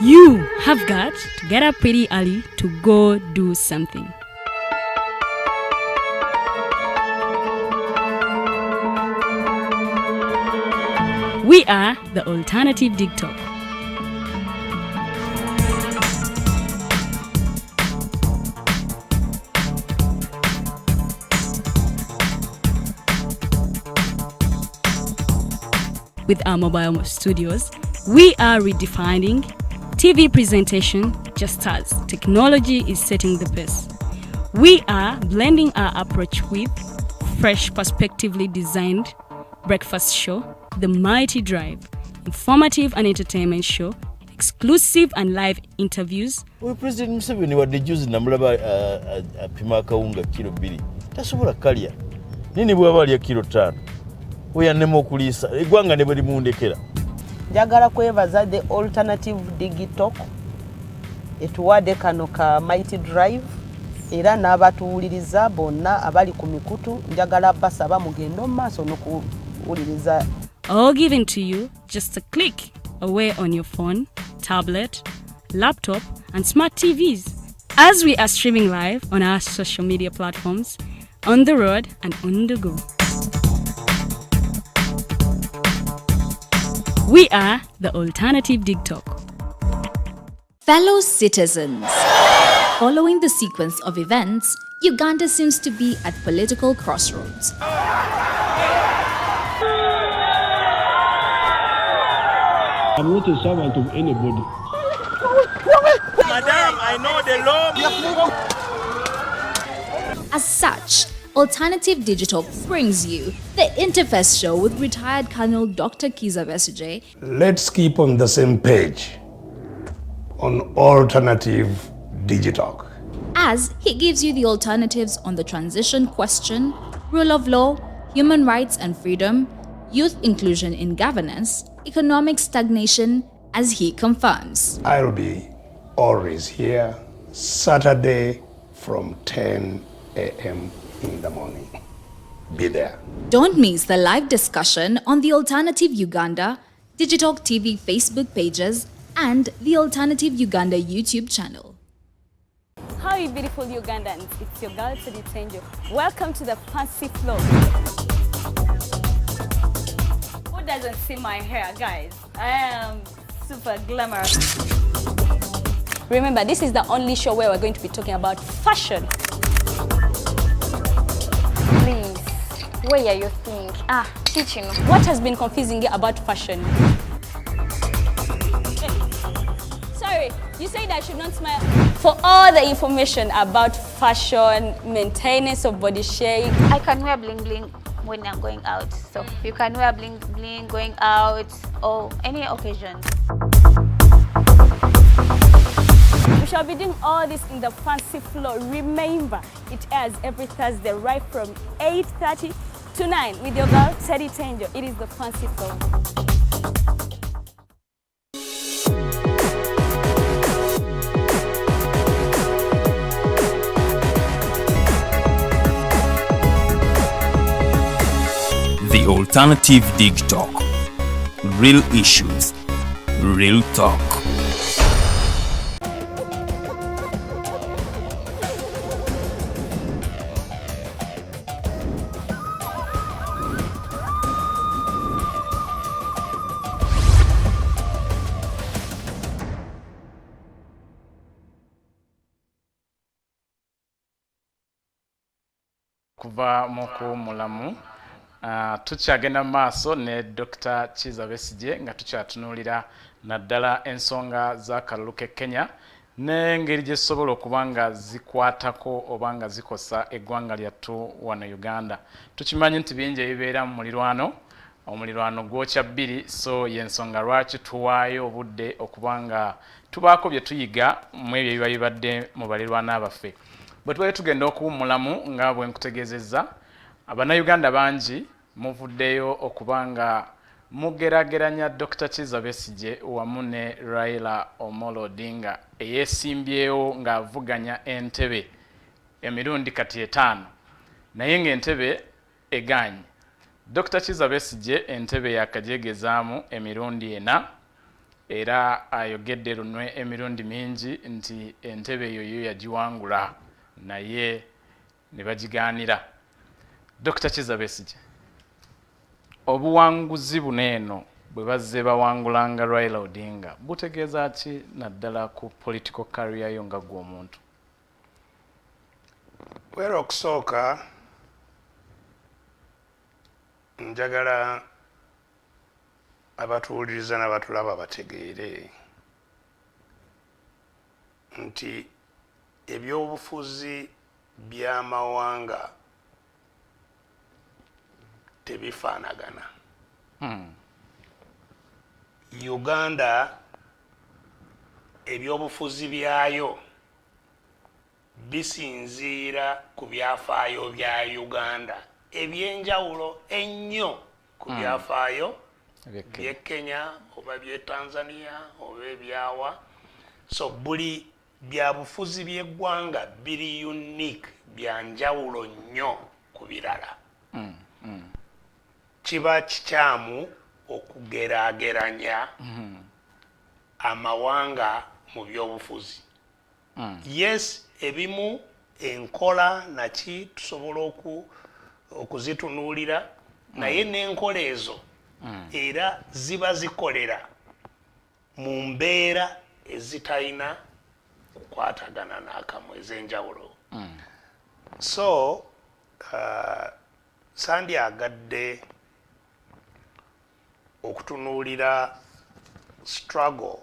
You have got to get up pretty early to go do something. We are the Alternative Digitalk. with our mobile studios, we are redefining TV presentation just as technology is setting the pace. We are blending our approach with fresh, perspectively designed breakfast show, The Mighty Drive, informative and entertainment show, exclusive and live interviews. We President Museveni wadde juzi namulaba apima akawunga kilo 2 tasobola kalya nini bwaba alya kilo 5 oyanema okuliisa eggwanga ne bwe limundekera. Njagala kwebaza the alternative Digitalk etuwadde kano ka Mighty Drive era n'abatuwuliriza bonna abali ku mikutu njagala basaba mugende mu maaso n'okuwuliriza. All given to you just a click away on your phone, tablet, laptop, and smart TVs. As we are streaming live on our social media platforms, on the road and on the go. We are the alternative Digitalk. Fellow citizens, following the sequence of events, Uganda seems to be at political crossroads. I'm not a servant of anybody. Madam, I know the law. As such, Alternative Digital brings you the Interface Show with retired Colonel Dr. Kizza Besigye. Let's keep on the same page on Alternative Digitalk, As he gives you the alternatives on the transition question, rule of law, human rights and freedom, youth inclusion in governance, economic stagnation, as he confirms. I'll be always here Saturday from 10 a.m. in the morning. Be there. Don't miss the live discussion on the Alternative Uganda, Digitalk TV Facebook pages, and the Alternative Uganda YouTube channel. How you beautiful Ugandans, it's your girl Digitalk. Welcome to the fancy floor. Who doesn't see my hair, guys? I am super glamorous. Remember, this is the only show where we're going to be talking about fashion. Please, where you think? Teaching. What has been confusing you about fashion? Sorry, you said I should not smile. For all the information about fashion, maintenance of body shape, I can wear bling bling when I'm going out. So you can wear bling bling going out or any occasion. we shall be doing all this in the fancy floor. Remember, it airs every Thursday right from 8:30 to 9 with your girl Digitalk. It is the fancy floor. The Alternative Digitalk. Real issues, real talk. Kuva muku mulamu tukyagenda maaso ne Dr. Kizza Besigye nga tukyatunulira naddala ensonga za kalulu ke Kenya n'engeri gye zisobola okuba nga zikwatako oba nga zikosa eggwanga lyattu wano Uganda. Tukimanyi nti bingi ebibeera mu omulirwano gwokya bbiri, so y'ensonga lwaki tuwaayo obudde okuba nga tubaako bye tuyiga mu ebyo ebiba bibadde mu balirwana baffe. Bwe tubaye tugenda okuwummulamu nga bwe nkutegeezezza, Abannayuganda bangi muvuddeyo okuba nga mugerageranya Dr. Kizza Besigye wamu ne Raila Omolo Odinga eyeesimbyewo ng'avuganya entebe emirundi kati 5, naye ng'entebe eganye. Dr. Kizza Besigye entebe yakajegezaamu emirundi 4 era ayogedde lunwe emirundi mingi nti entebe eyo yagiwangula naye ne bagigaanira. Dr. Kizza Besigye, obuwanguzi buneeno bwe bazze bawangulanga Raila Odinga butegeeza ki naddala ku political career yo nga gwe omuntu? Wera okusooka njagala abatuwuliriza n'abatulaba bategeere nti ebyobufuzi by'amawanga tebifaanagana. Uganda ebyobufuzi byayo bisinziira ku byafaayo bya Uganda ebyenjawulo ennyo ku byafaayo by'e Kenya oba by'e Tanzania oba ebyawa. So buli byabufuzi by'eggwanga biri unique, byanjawulo nnyo ku birala. Kiba kikyamu okugeraageranya amawanga mu byobufuzi. Yes, ebimu enkola naki tusobola okuzitunuulira, naye n'enkola ezo era ziba zikolera mu mbeera ezitalina kukwatagana n'akamu ez'enjawulo. So sandyagadde okutunuulira struggle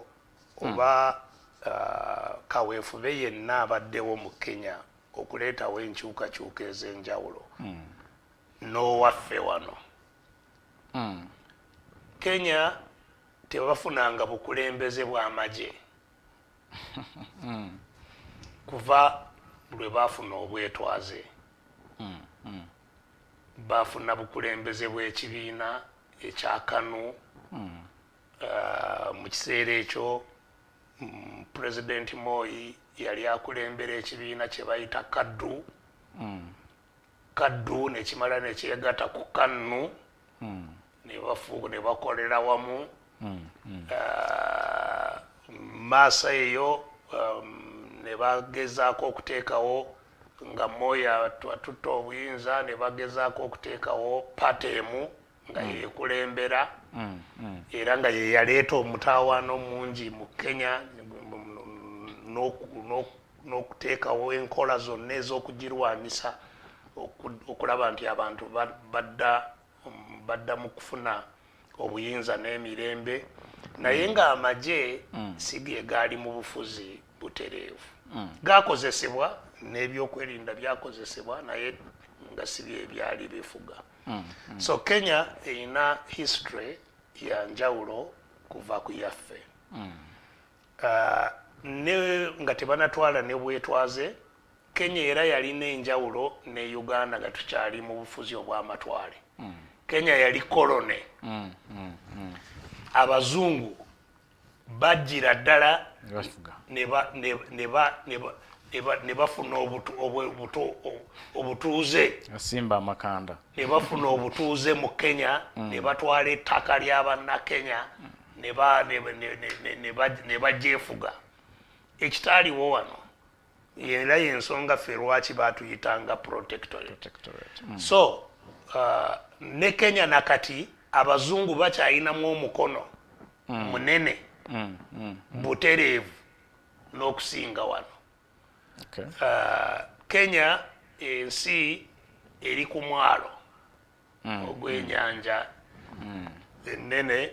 oba kaweefube yenna abaddewo mu Kenya okuleetawo enkyukakyuka ez'enjawulo n'owaffe wano. Kenya tebafunanga bukulembeze bw'amagye kuva lwe baafuna obwetwaze. Baafuna bukulembeze bw'ekibiina ekya KANU. Mu kiseera ekyo President Moi yali akulembera ekibiina kye bayita kaddu. Kaddu nekimala nekyegatta ku KANU ne bakolera wamu. Maaso eyo ne bagezaako okuteekawo nga Moi atutta obuyinza, ne bagezaako okuteekawo patemu nga yekulembera era nga ye yaleeta omutawaano mungi mu Kenya n'okuteekawo enkola zonna ez'okugirwanisa okulaba nti abantu badda mu kufuna obuyinza n'emirembe. Naye ng'amagye si ge gaali mu bufuzi butereevu. Gaakozesebwa n'ebyokwerinda byakozesebwa naye nga si bye byali bifuga. So Kenya erina history ya njawulo kuva ku yaffe. Ne nga tebanatwala ne bwetwaze, Kenya era yalina enjawulo ne Uganda nga tukyali mu bufuzi obw'amatwale. Kenya yali kolone. Abazungu bajjira ddala ne bafuna obutuuze. Asimba amakanda. Ne bafuna obutuuze mu Kenya, ne batwala ettaka ly'abannakenya ne bagyefuga. Ekitaaliwo wano era y'ensonga ffe lwaki baatuyitanga protectorate. So ne Kenya nakati abazungu bakyayinamu omukono munene butereevu n'okusinga wano. Kenya ensi eri ku mwalo ogw'ennyanja ennene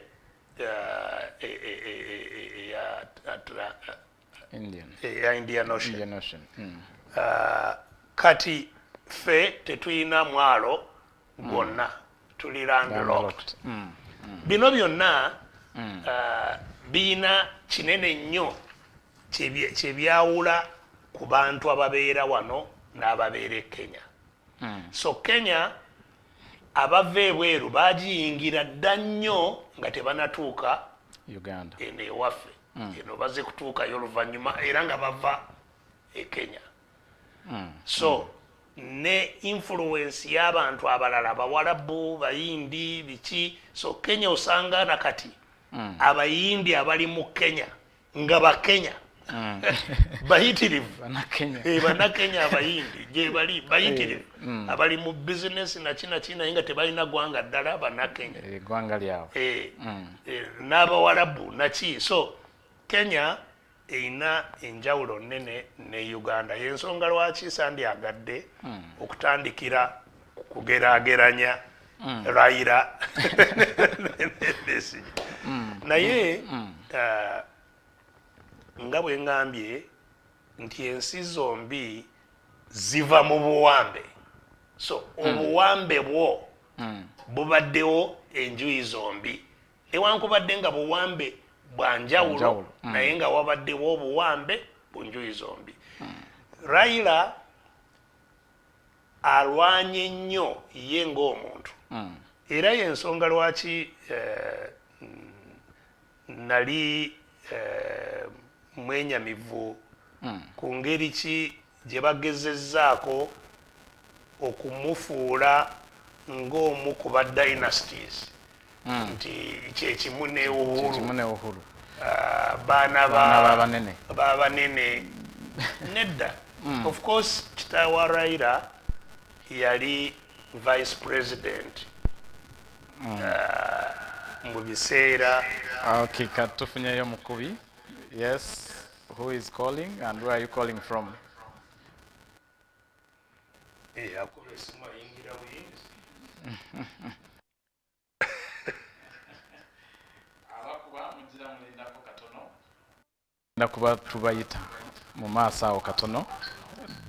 eya Indian Ocean. Kati ffe tetuyina mwalo gwonna, tuli landlocked. Bino byonna biyina kinene nnyo kyebyawula ku bantu ababeera wano n'ababeera e Kenya. So Kenya abava ebweru bagiyingira dda nnyo nga tebanatuuka Uganda eno ewaffe. Eno baze kutuukayo oluvannyuma era nga bava e Kenya. So ne influence y'abantu abalala Bawarabu, Bayindi, biki. So Kenya osanga nakati Abayindi abali mu Kenya nga Bakenya bayitirivu. Bannakenya Abayindi gye bali bayitirivu abali mu business nakina naye nga tebalina gwanga ddala Bannakenya eggwanga lyabwe. N'Abawarabu naki. So Kenya erina enjawulo nnene ne Uganda. Y'ensonga lwaki sandyagadde okutandikira kugeraageranya Raila naye nga bwe ngambye nti ensi zombi ziva mu buwambe, so obuwambe bwo bubaddewo enjuyi zombi newankubadde nga buwambe bwa njawulo naye nga wabaddewo obuwambe bu njuyi zombi. Raila alwanye nnyo ye ng'omuntu era y'ensonga lwaki nali mwenyamivu ku ngeri ki gye bagezezzaako okumufuula ng'omu ku ba dynasties nti kyekimu ne Uhuru baana b'abanene nedda. Of course kitaawa Raila yali vice president mu biseera. Okay, katufunyeyo mukubi. Yes, who is calling and where are you calling from? Nakuba tubayita mu maaso awo katono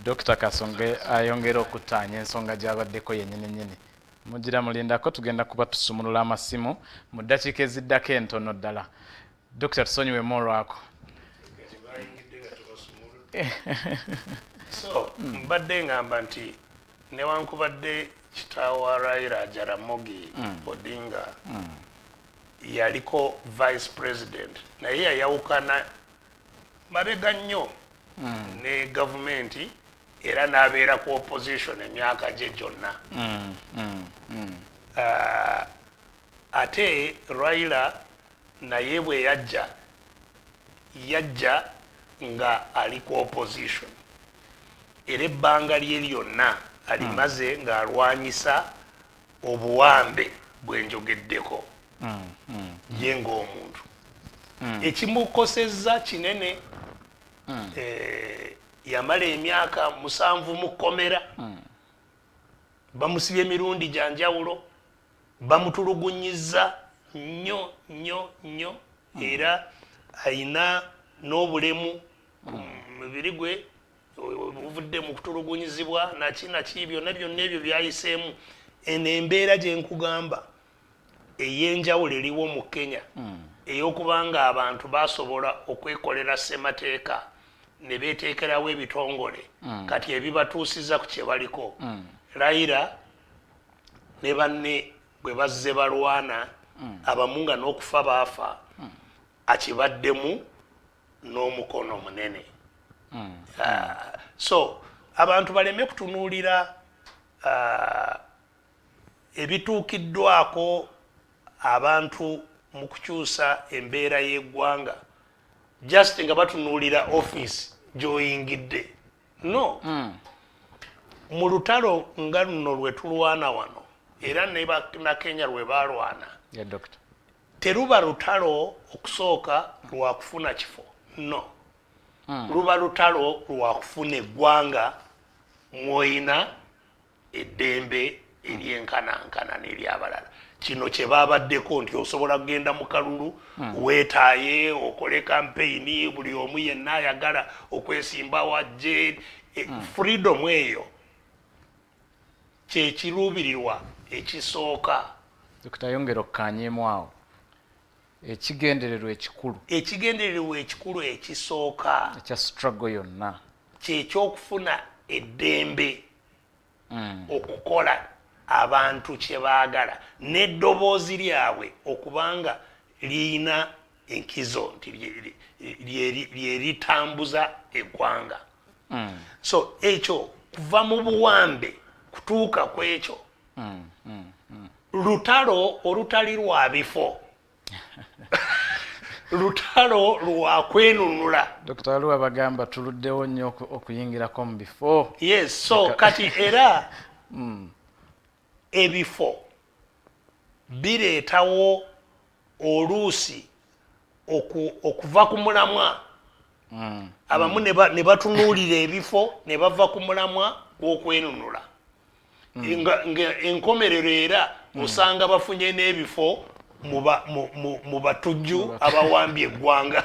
Dr. Kasonge ayongera okutaanya ensonga gy'abaddeko yennyini. Mugira mulindako tugenda kuba tusumulula amasimu mu ddakiika eziddako entono ddala. Dr. tusonyiwe olwako. So mbadde ngamba nti newankubadde kitaawa Raila Jaramogi Odinga yaliko vice president naye yayawukana mabega nnyo ne gavumenti era n'abeera ku opposition emyaka gye gyonna. Ate Raila naye bwe yajja nga ali ku opposition era ebbanga lye lyonna alimaze ng'alwanyisa obuwambe bwe njogeddeko ye ng'omuntu. Ekimukosezza kinene yamala emyaka 7 mu kkomera bamusibye emirundi gya njawulo bamutulugunyizza nnyo era ayina n'obulemu mubiri gwe obuvudde mu kutulugunyizibwa naki byonna ebyo byayiseemu. Eno embeera gye nkugamba ey'enjawulo eriwo mu Kenya ey'okubanga abantu basobola okwekolera ssemateeka ne beeteekerawo ebitongole kati ebibatuusiza ku kye baliko. Raila ne banne bwe bazze balwana abamu nga n'okufa baafa akibaddemu n'omukono munene. So abantu baleme kutunuulira ebituukiddwako abantu mu kukyusa embeera y'eggwanga just nga batunuulira office gy'oyingidde. No. Mu lutalo nga luno lwe tulwana wano era na Kenya lwe balwana teruba lutalo okusooka lwa kufuna kifo. No. Luba lutalo lwa kufuna eggwanga mwoyina eddembe eryenkanankana n'eryabalala. Kino kye baabaddeko nti osobola kugenda mu kalulu weetaaye okole kampeyini buli omu yenna ayagala okwesimba wajje freedom eyo kyekiruubirirwa ekisooka. Dr. yongera okkanyeemu awo ekigendererwa ekikulu ekisooka ekya struggle yonna kyekyokufuna eddembe okukola abantu kye baagala n'eddoboozi lyabwe okubanga liyina enkizo nti lyeritambuza eggwanga. So ekyo kuva mu buwambe kutuuka ku ekyo lutalo olutali lwa bifo lutalo lwa kwenunula. Dr. Luwa bagamba tuluddewo nnyo okuyingirako mu bifo. Yes, so kati era ebifo bireetawo oluusi okuva ku mulamwa. Abamu ne batunuulira ebifo ne bava ku mulamwa gw'okwenunula. Enkomerero era osanga bafunye n'ebifo mu batujju abawambye eggwanga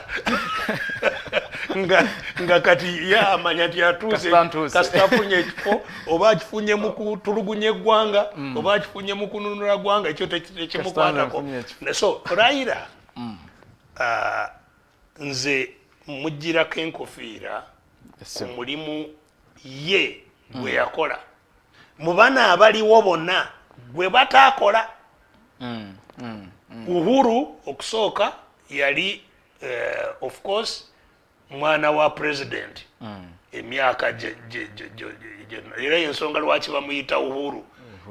nga kati yamanya nti atuuse kasita afunye ekifo oba akifunye mu kutulugunya eggwanga oba akifunye mu kununula ggwanga ekyo tekimukwatako. So Raila nze mugirako enkofiira ku mulimu ye gwe yakola mu bana abaliwo bonna gwe bataakola. Uhuru okusooka yali of course mwana wa president emyaka era ensonga lwaki bamuyita Uhuru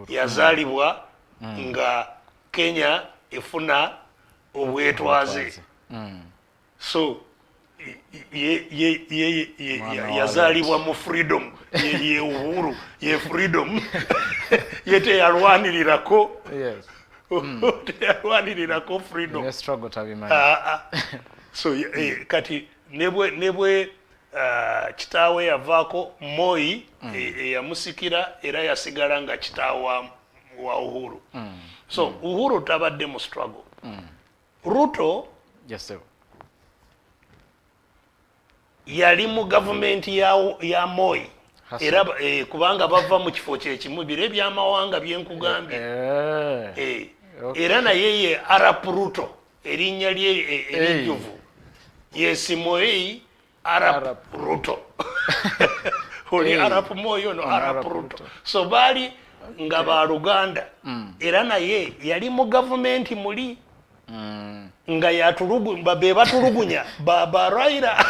yazaalibwa nga Kenya efuna obwetwaze. So yazaalibwa mu freedom ye Uhuru ye freedom ye teyalwanirirako teyalwanirirako freedom. So kati nebwe kitaawe yavaako Moi eyamusikira era yasigala nga kitaawe wa Uhuru. So Uhuru tabadde mu struggle. Ruto yali mu gavumenti ya Moi era kubanga bava mu kifo kyekimu bire by'amawanga byenkugambye. Era naye ye Arap Ruto erinnya lye erijjuvu ye Moi Arap Ruto oli Arap Moi ono Arap Ruto. So baali nga baluganda era naye yali mu gavumenti muli nga be batulugunya baba Raila.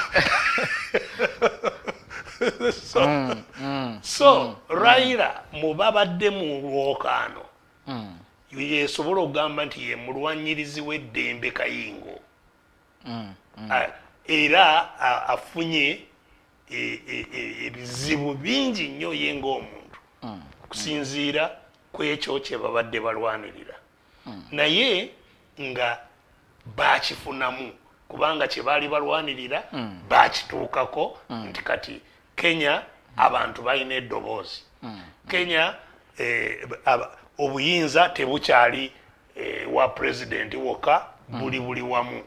So Raila mubabadde mu lwokaano yesobola okugamba nti ye mulwanyirizi w'eddembe Kayingo era afunye ebizibu bingi nnyo ye ng'omuntu kusinziira ku ekyo kye babadde balwanirira naye nga bakifunamu kubanga kye baali balwanirira bakituukako nti kati Kenya abantu balina eddoboozi. Kenya obuyinza tebukyali wa president wokka buli wamu.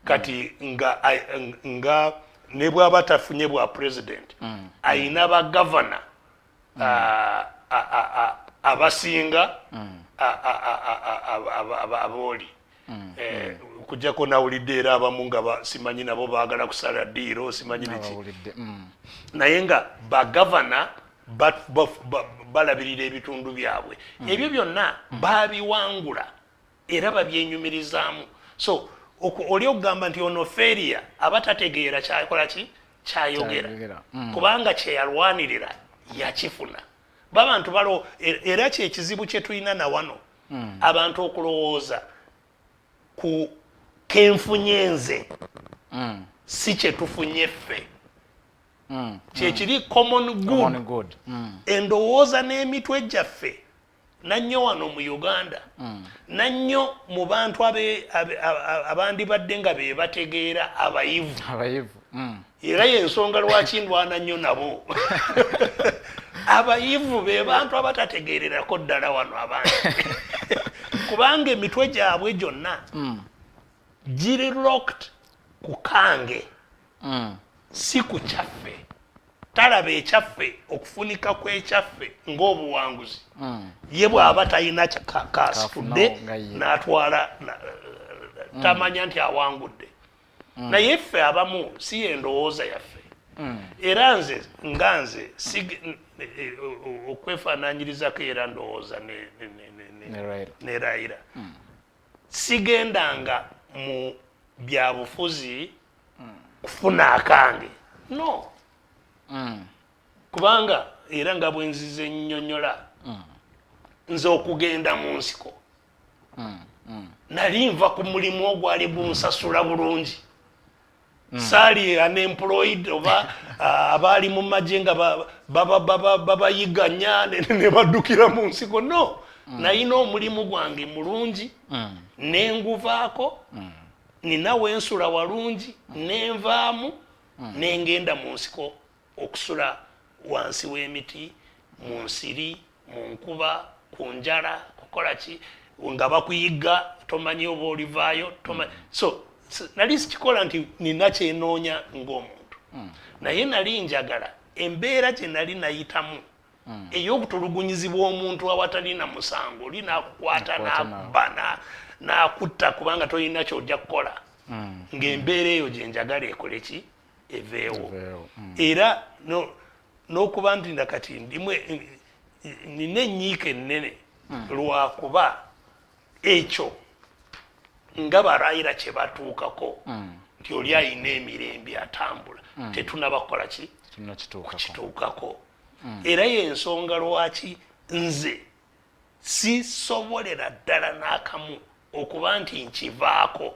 Kati nga ne bw'aba tafunye bwa president ayina bagavana abasinga abooli kujjako nawulidde era abamu nga simanyi nabo baagala kusala ddiiro simanyi biki naye nga bagavana balabirira ebitundu byabwe ebyo byonna babiwangula era babyenyumirizaamu. So oli okugamba nti ono feria abatategeera kyakola ki kyayogera kubanga kyeyalwanirira yakifuna. Babantu balo era kyekizibu kye tulina na wano abantu okulowooza ku kenfunye nze si kye tufunye ffe kyekiri common good endowooza n'emitwe gyaffe nannyo wano mu Uganda nannyo mu bantu abandibadde nga be bategeera abayivvu era y'ensonga lwaki ndwana nnyo nabo. Abayivvu be bantu abatategeererako ddala wano abangi kubanga emitwe gyabwe gyonna giri locked ku kange si ku kyaffe. Talaba ekyaffe okufunika kw'ekyaffe ng'obuwanguzi ye bw'aba talina kasitudde n'atwala tamanya nti awangudde naye ffe abamu si endowooza yaffe era nze okwefaananyirizako era ndowooza ne Raila sigendanga mu byabufuzi kufuna akange no kubanga era nga bwe nzize nnyonnyola nze okugenda mu nsiko nali nva ku mulimu ogwali gunsasula bulungi saali unemployed oba abaali mu magye nga babayiganya ne baddukira mu nsiko no nalina omulimu gwange mulungi nenguvaako nina wensula walungi nenvaamu nengenda mu nsiko okusula wansi w'emiti mu nsiri mu nkuba ku njala kukola ki nga bakuyiga tomanyi oba olivaayo so nali sikikola nti nina kyenoonya ng'omuntu naye nali njagala embeera gye nali nayitamu ey'okutulugunyizibwa omuntu awatali na musango oli n'akukwata n'abba n'akutta kubanga tolina kyojja kukola ng'embeera eyo gye njagala ekole ki eveewo era n'okuba nti nakati nina ennyiika ennene lwakuba ekyo nga barayira kye batuukako nti oli ayina emirembe atambula tetunabakola ki kukituukako era y'ensonga lwaki nze sisobolera ddala n'akamu okuba nti nkivaako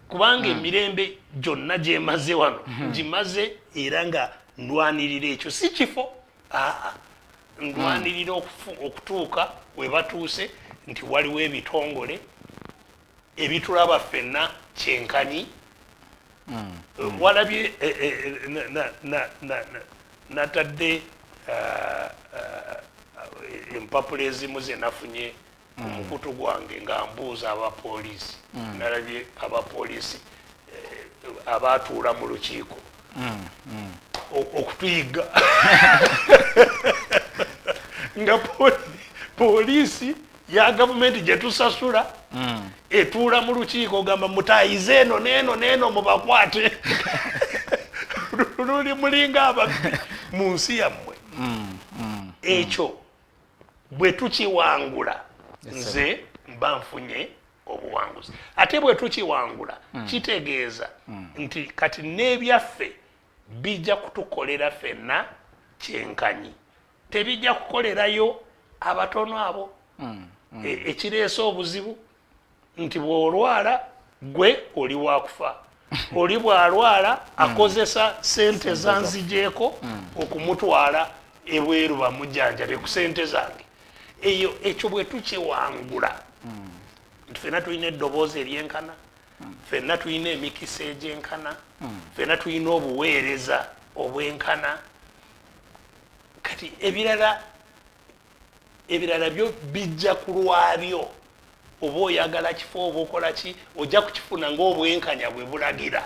kubanga emirembe gyonna gyemaze wano ngimaze era nga ndwanirira ekyo si kifo ndwanirira okutuuka we batuuse nti waliwo ebitongole ebitulaba ffenna kyenkanyi walabye natadde empapula ezimu ze nafunye ku mukutu gwange nga mbuuza abapoliisi nalabye abapoliisi abatuula mu lukiiko okutuyiga nga poliisi ya gavumenti gye tusasula etuula mu lukiiko ogamba mutayize eno neeno mubakwate luli mulinga ababbi mu nsi yammwe ekyo bwe tukiwangula nze mba nfunye obuwanguzi ate bwe tukiwangula kitegeeza nti kati n'ebyaffe bijja kutukolera ffenna kyenkanyi tebijja kukolerayo abatono abo ekireese obuzibu nti bw'olwala gwe oli wakufa oli bw'alwala akozesa sente zanzigyeko okumutwala ebweru bamujjanjabe ku sente zange eyo ekyo bwe tukiwangula ffenna tulina eddoboozi eryenkana ffenna tulina emikisa egyenkana ffenna tulina obuweereza obwenkana kati ebirala byo bijja kulwabyo oba oyagala kifo oba okola ki ojja kukifuna ng'obwenkanya bwe bulagira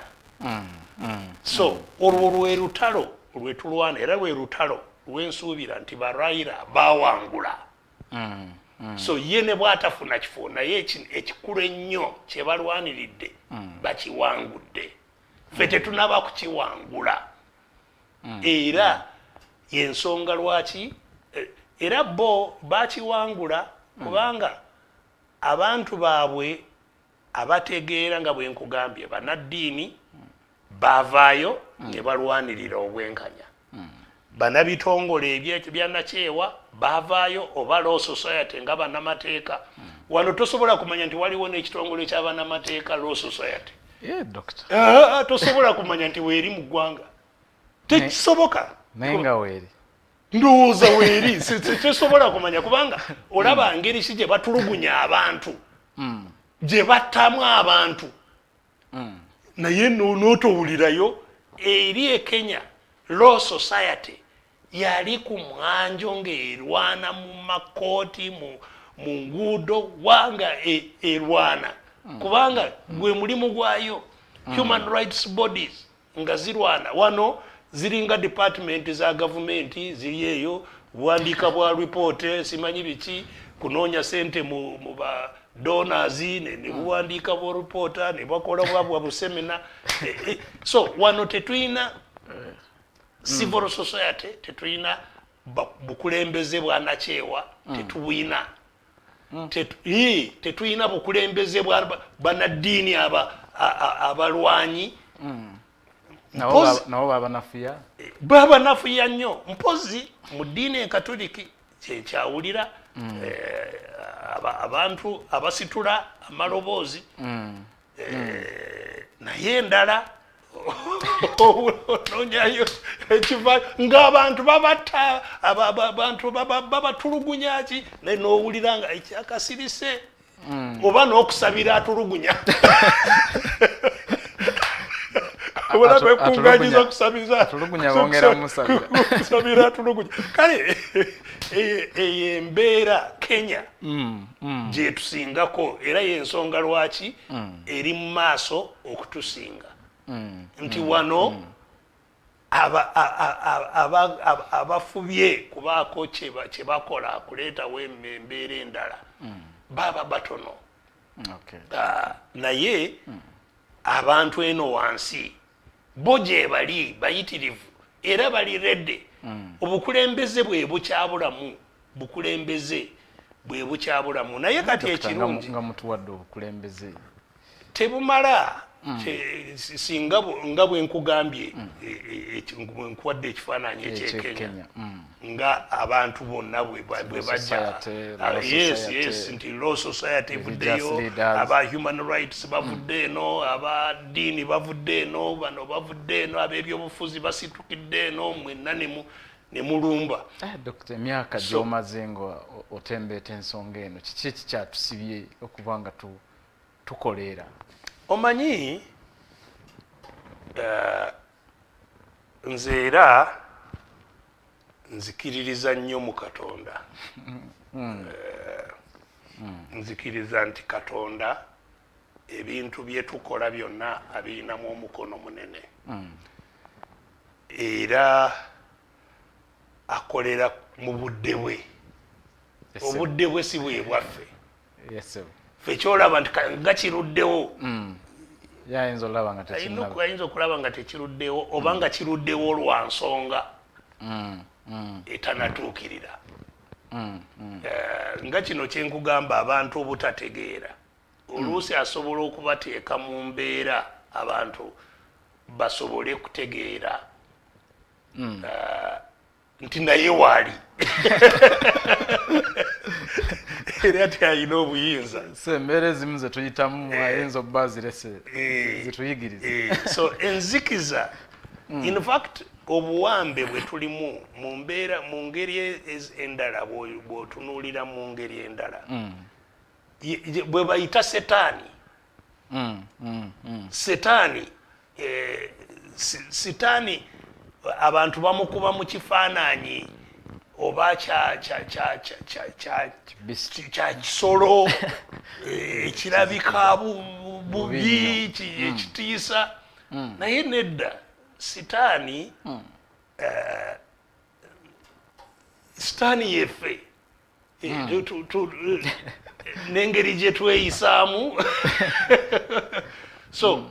so olwo lwe lutalo lwetulwana era lwe lutalo lwensuubira nti barayira bawangula so ye ne bw'atafuna kifo naye ekikulu ennyo kye balwaniridde bakiwangudde ffe tetunaba kukiwangula era yensonga lwaki era bo bakiwangula kubanga abantu baabwe abategeera nga bwe nkugambye bannaddiini baavaayo ne balwanirira obwenkanya bannabitongole ebyannakyewa baavaayo oba law society nga bannamateeka wano tosobola kumanya nti waliwo n'ekitongole ky'abannamateeka law society tosobola kumanya nti weeri mu ggwanga tekisoboka nayenga weeri ndowooza weeri tesobola kumanya kubanga olaba ngeri ki gye batulugunya abantu gye battamu abantu naye n'otowulirayo eri e Kenya law society yali ku mwanjo ng'erwana mu makooti mu nguudo wanga erwana kubanga gwe mulimu gwayo human rights bodies nga zirwana wano ziringa department za gavumenti ziri eyo buwandiika bwa report simanyi biki kunoonya sente mu ba donors ne buwandiika bwa reporter ne bakola bwa busemina so wano tetuyina civil society tetuyina bukulembeze bwanakyewa tetubuyina tetuyina bukulembeze bwa bannaddiini abalwanyi nabo babanafuya babanafuya nnyo mpozi mu ddiini enkatoliki kyekyawulira abantu abasitula amaloboozi naye endala nonyayo ekiva ng'abantu babatta abantu babatulugunyaki naye n'owulira nga ekyakasirise oba n'okusabira atulugunya obona kwekunganyiza kusabira atulugunya kale embeera Kenya gye tusingako era y'ensonga lwaki eri mu maaso okutusinga nti wano abafubye kubaako kye bakola kuleetawo embeera endala baba batono naye abantu eno wansi bo gye bali bayitirivu era bali redde obukulembeze bwe bukyabulamu naye kati ekirungi nga mutuwadde obukulembeze tebumala singa nga bwe nkugambye nkuwadde ekifaananyi ekyekenya nga abantu bonna bwe bajja nti law society evuddeyo aba human rights bavudde eno abadiini bavudde eno bano bavudde eno ab'ebyobufuzi basitukidde eno mwenna ne mulumba. Dr. emyaka gy'omaze nga otembeeta ensonga eno kiki ekikyatusibye okuba nga tukoleera? Omanyi nze era nzikiririza nnyo mu Katonda. Nzikiriza nti Katonda ebintu bye tukola byonna abirinamu omukono munene era akolera mu budde bwe. Obudde bwe si bwe bwaffe. Ffe kyolaba nti nga kiruddewo yayinza okulaba nga tekiruddewo oba nga kiruddewo lwa nsonga etanatuukirira. Nga kino kye nkugamba abantu obutategeera oluusi asobola okubateeka mu mbeera abantu basobole kutegeera nti naye waali era tyalina obuyinza. Embeera ezimu ze tuyitamu ayinza okuba zirese zituyigiriza. So enzikiza in fact obuwambe bwe tulimu mu mbeera mu ngeri endala bw'otunuulira mu ngeri endala bwe bayita setaani. Setaani abantu bamukuba mu kifaananyi oba kya kisolo ekirabika bubi ekitiisa naye nedda sitaani yeffe n'engeri gye tweyisaamu. So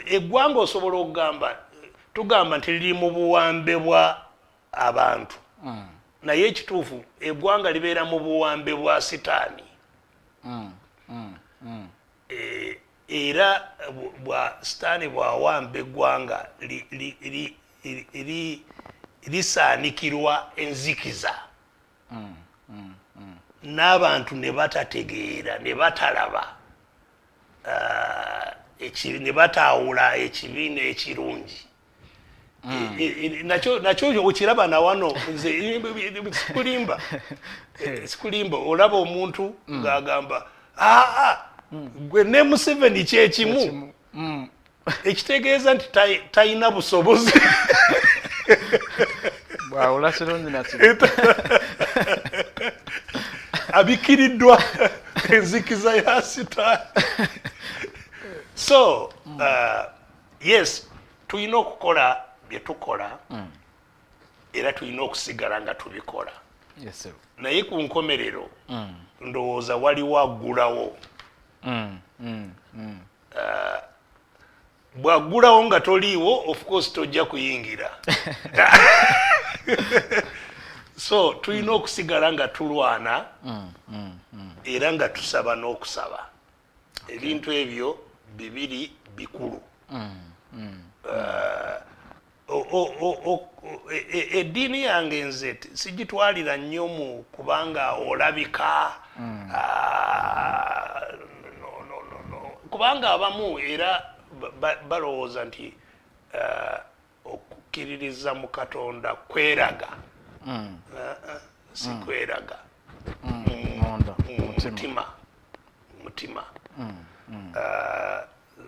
eggwanga osobola okugamba tugamba nti liri mu buwambe bwa abantu naye ekituufu eggwanga libeera mu buwambe bwa sitaani. Era sitaani bw'awamba eggwanga lisaanikirwa enzikiza n'abantu ne batategeera ne batalaba ne bataawula ekibi n'ekirungi. Nakyo okiraba na wano nze sikulimba olaba omuntu ng'agamba gwe ne Museveni kyekimu ekitegeeza nti talina busobozi. Bwawula kirungi nakyo abikiriddwa enzikiza ya sitaani. So yes tulina okukola bye tukola era tulina okusigala nga tubikola naye ku nkomerero ndowooza waliwo aggulawo. Bw'aggulawo nga toliiwo of course tojja kuyingira. So tulina okusigala nga tulwana era nga tusaba n'okusaba. Ebintu ebyo bibiri bikulu. Eddiini yange nze sigitwalira nnyo mu kubanga olabika kubanga abamu era balowooza nti okukkiririza mu Katonda kweraga. Si kweraga mutima.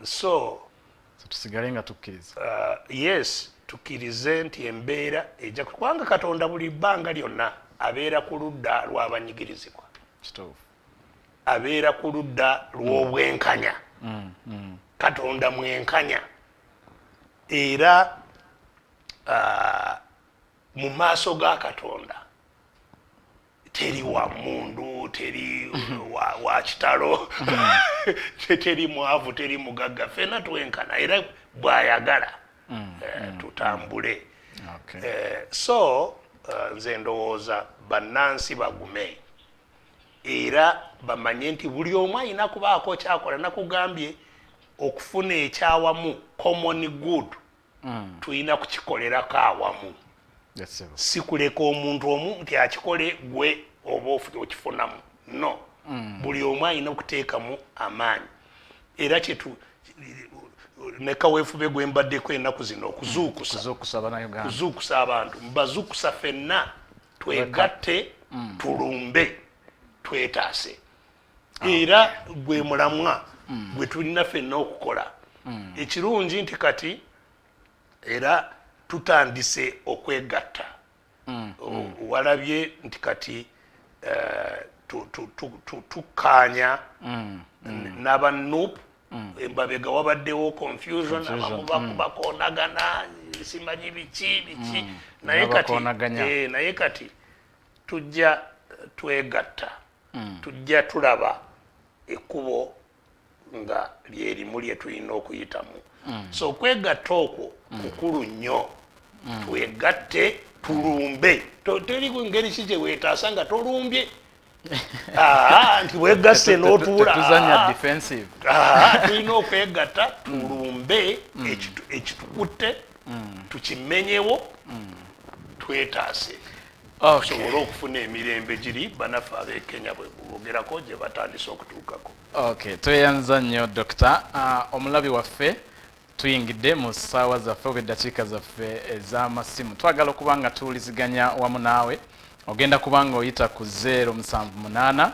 So tusigale nga tukkiriza. Yes tukkirize nti embeera ejja kubanga Katonda buli bbanga lyonna abeera ku ludda lw'abanyigirizibwa, abeera ku ludda lw'obwenkanya, Katonda mwenkanya, era mu maaso ga Katonda teri wa mundu, teri wa kitalo, teri mwavu, teri mugagga, ffenna twenkana era bw'ayagala tutambule. So nze ndowooza bannansi bagume era bamanye nti buli omu alina kubaako kyakola. Nakugambye okufuna ekyawamu, common good, tulina kukikolerako awamu. Si kuleka omuntu omu nti akikole gwe oba okifunamu. No, buli omu alina okuteekamu amaanyi. Era kyetu ne kaweefube gwe mbaddeko ennaku zino okuzuukusa abantu, mbazuukusa ffenna twegatte, tulumbe, twetaase. Era gwe mulamwa gwe tulina ffenna okukola. Ekirungi nti kati era tutandise okwegatta. Walabye nti kati tukkaanya n'abanuupu, embabega wabaddewo confusion, abamu bakoonagana, simanyi biki, naye kati tujja twegatta, tujja tulaba ekkubo nga lyerimu lye tulina okuyitamu. So okwegatta okwo kukulu nnyo. Twegatte, tulumbe. Teri ngeri ki gye weetaasa nga tolumbye. Nti weegasse n'otuula. Tulina okwegatta, tulumbe ekitukutte, tukimenyewo, twetaase. Tusobole okufuna emirembe giri bannaffe ab'e Kenya bwe boogerako gye batandise okutuukako. Tweyanza nnyo Dokita. Omulabi waffe tuyingidde mu ssaawa zaffe oba eddakiika zaffe ez'amasimu. Twagala okuba nga tuwuliziganya wamu naawe. Ogenda kubanga oyita ku 078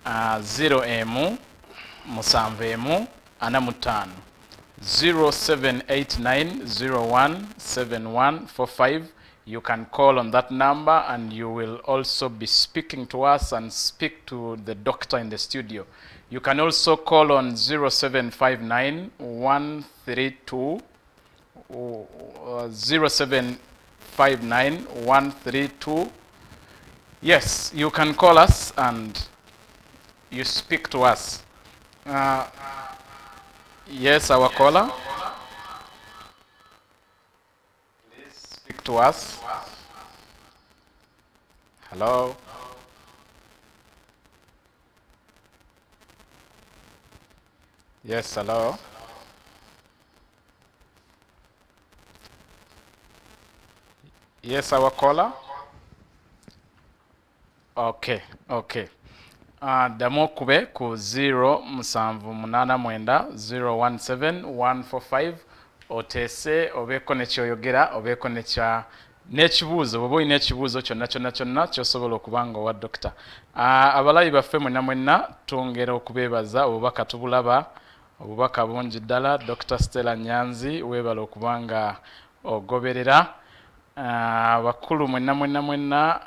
0M 7M 45 0789017145. You can call on that number and you will also be speaking to us and speak to the doctor in the studio. You can also call on 0759 132 0759 132. Yes, you can call us and you speak to us. Yes, our caller. Please speak to us. Hello. Yes, hello. Yes, our caller. Okay. Damo kube ku 0789017 otese obeko nekyoyogera obeko nekibuuzo bwoba olina ekibuuzo kyonna kyosobola okubanga owa dokita. Abalabi baffe mwenna twongera okubeebaza obubaka tubulaba, obubaka bungi ddala. Dr. Stella Nyanzi weebala okubanga ogoberera. Bakulu mwenna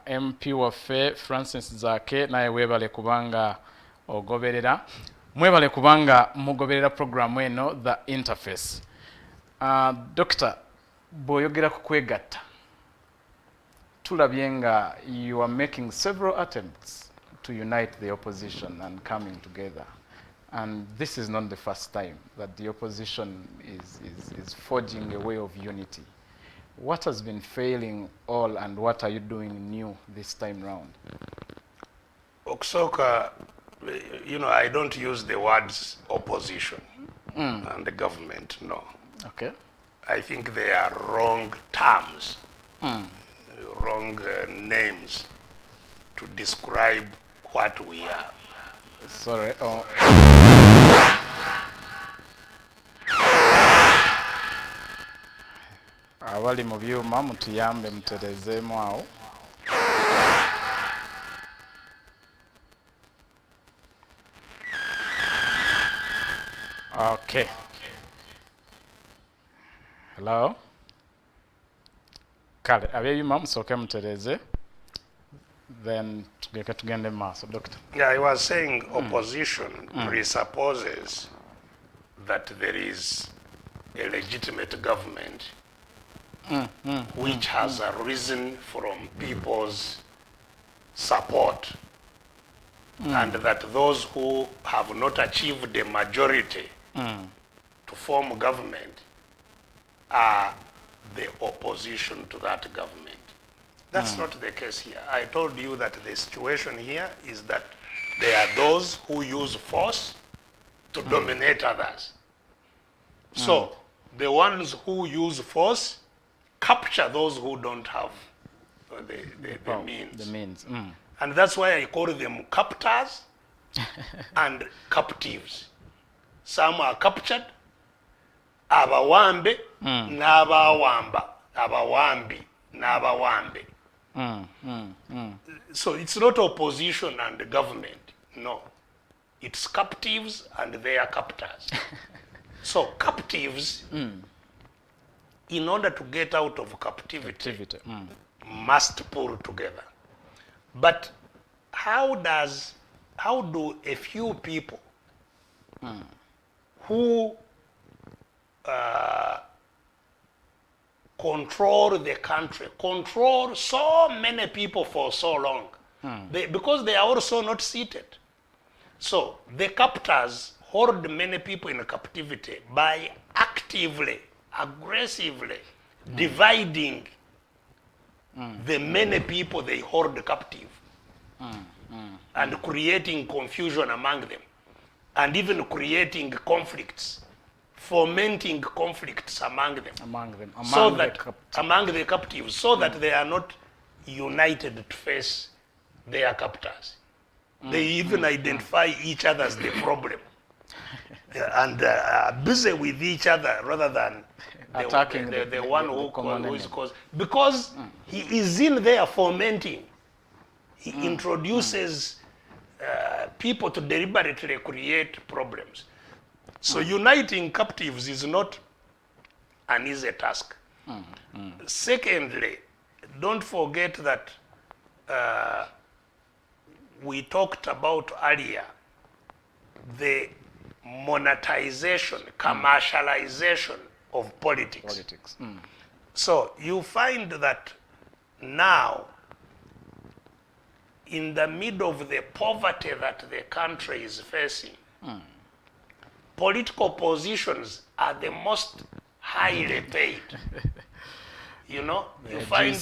MP waffe Francis Zake naye weebale kubanga ogoberera. Mwebale kubanga mugoberera programu eno The Interface. Doctor, bw'oyogera ku kwegatta, tulabye nga you are making several attempts to unite the opposition and coming together. And this is not the first time that the opposition is forging a way of unity. What has been failing all and what are you doing new this time round? Okusooka, I don't use the words opposition and the government, no. Okay. I think they are wrong terms, wrong names to describe what we are. Sorry. Abali mu byuma mutuyambe muterezeemu awo. Okay. Hello. Kale, ab'ebyuma musooke mutereze. then tugende maaso. Doctor. Yeah, I was saying opposition presupposes that there is a legitimate government which has arisen from people's support, and that those who have not achieved a majority to form government are the opposition to that government. That's not the case here. I told you that the situation here is that there are those who use force to dominate others. So the ones who use force capture those who don't have the means. The means. And that's why I call them captors and captives. Some are captured, abawambe, n'abawamba, abawambi, n'abawambe. So it's not opposition and government, no. It's captives and their captors. So captives, in order to get out of captivity, must pull together. But how do a few people who control the country, control so many people for so long, because they are also not seated. So the captors hold many people in captivity by actively, aggressively dividing the many people they hold captive and creating confusion among them, and even creating conflicts, fomenting conflicts among them, among the captives, so that they are not united to face their captors. They even identify each other as the problem and busy with each other rather than attacking the one who is caused. Because he is in there fomenting. He introduces people to deliberately create problems. So uniting captives is not an easy task. Secondly, don't forget that we talked about earlier the monetization, commercialization of politics. So you find that now, in the middle of the poverty that the country is facing, political positions are the most highly paid. You know, you find,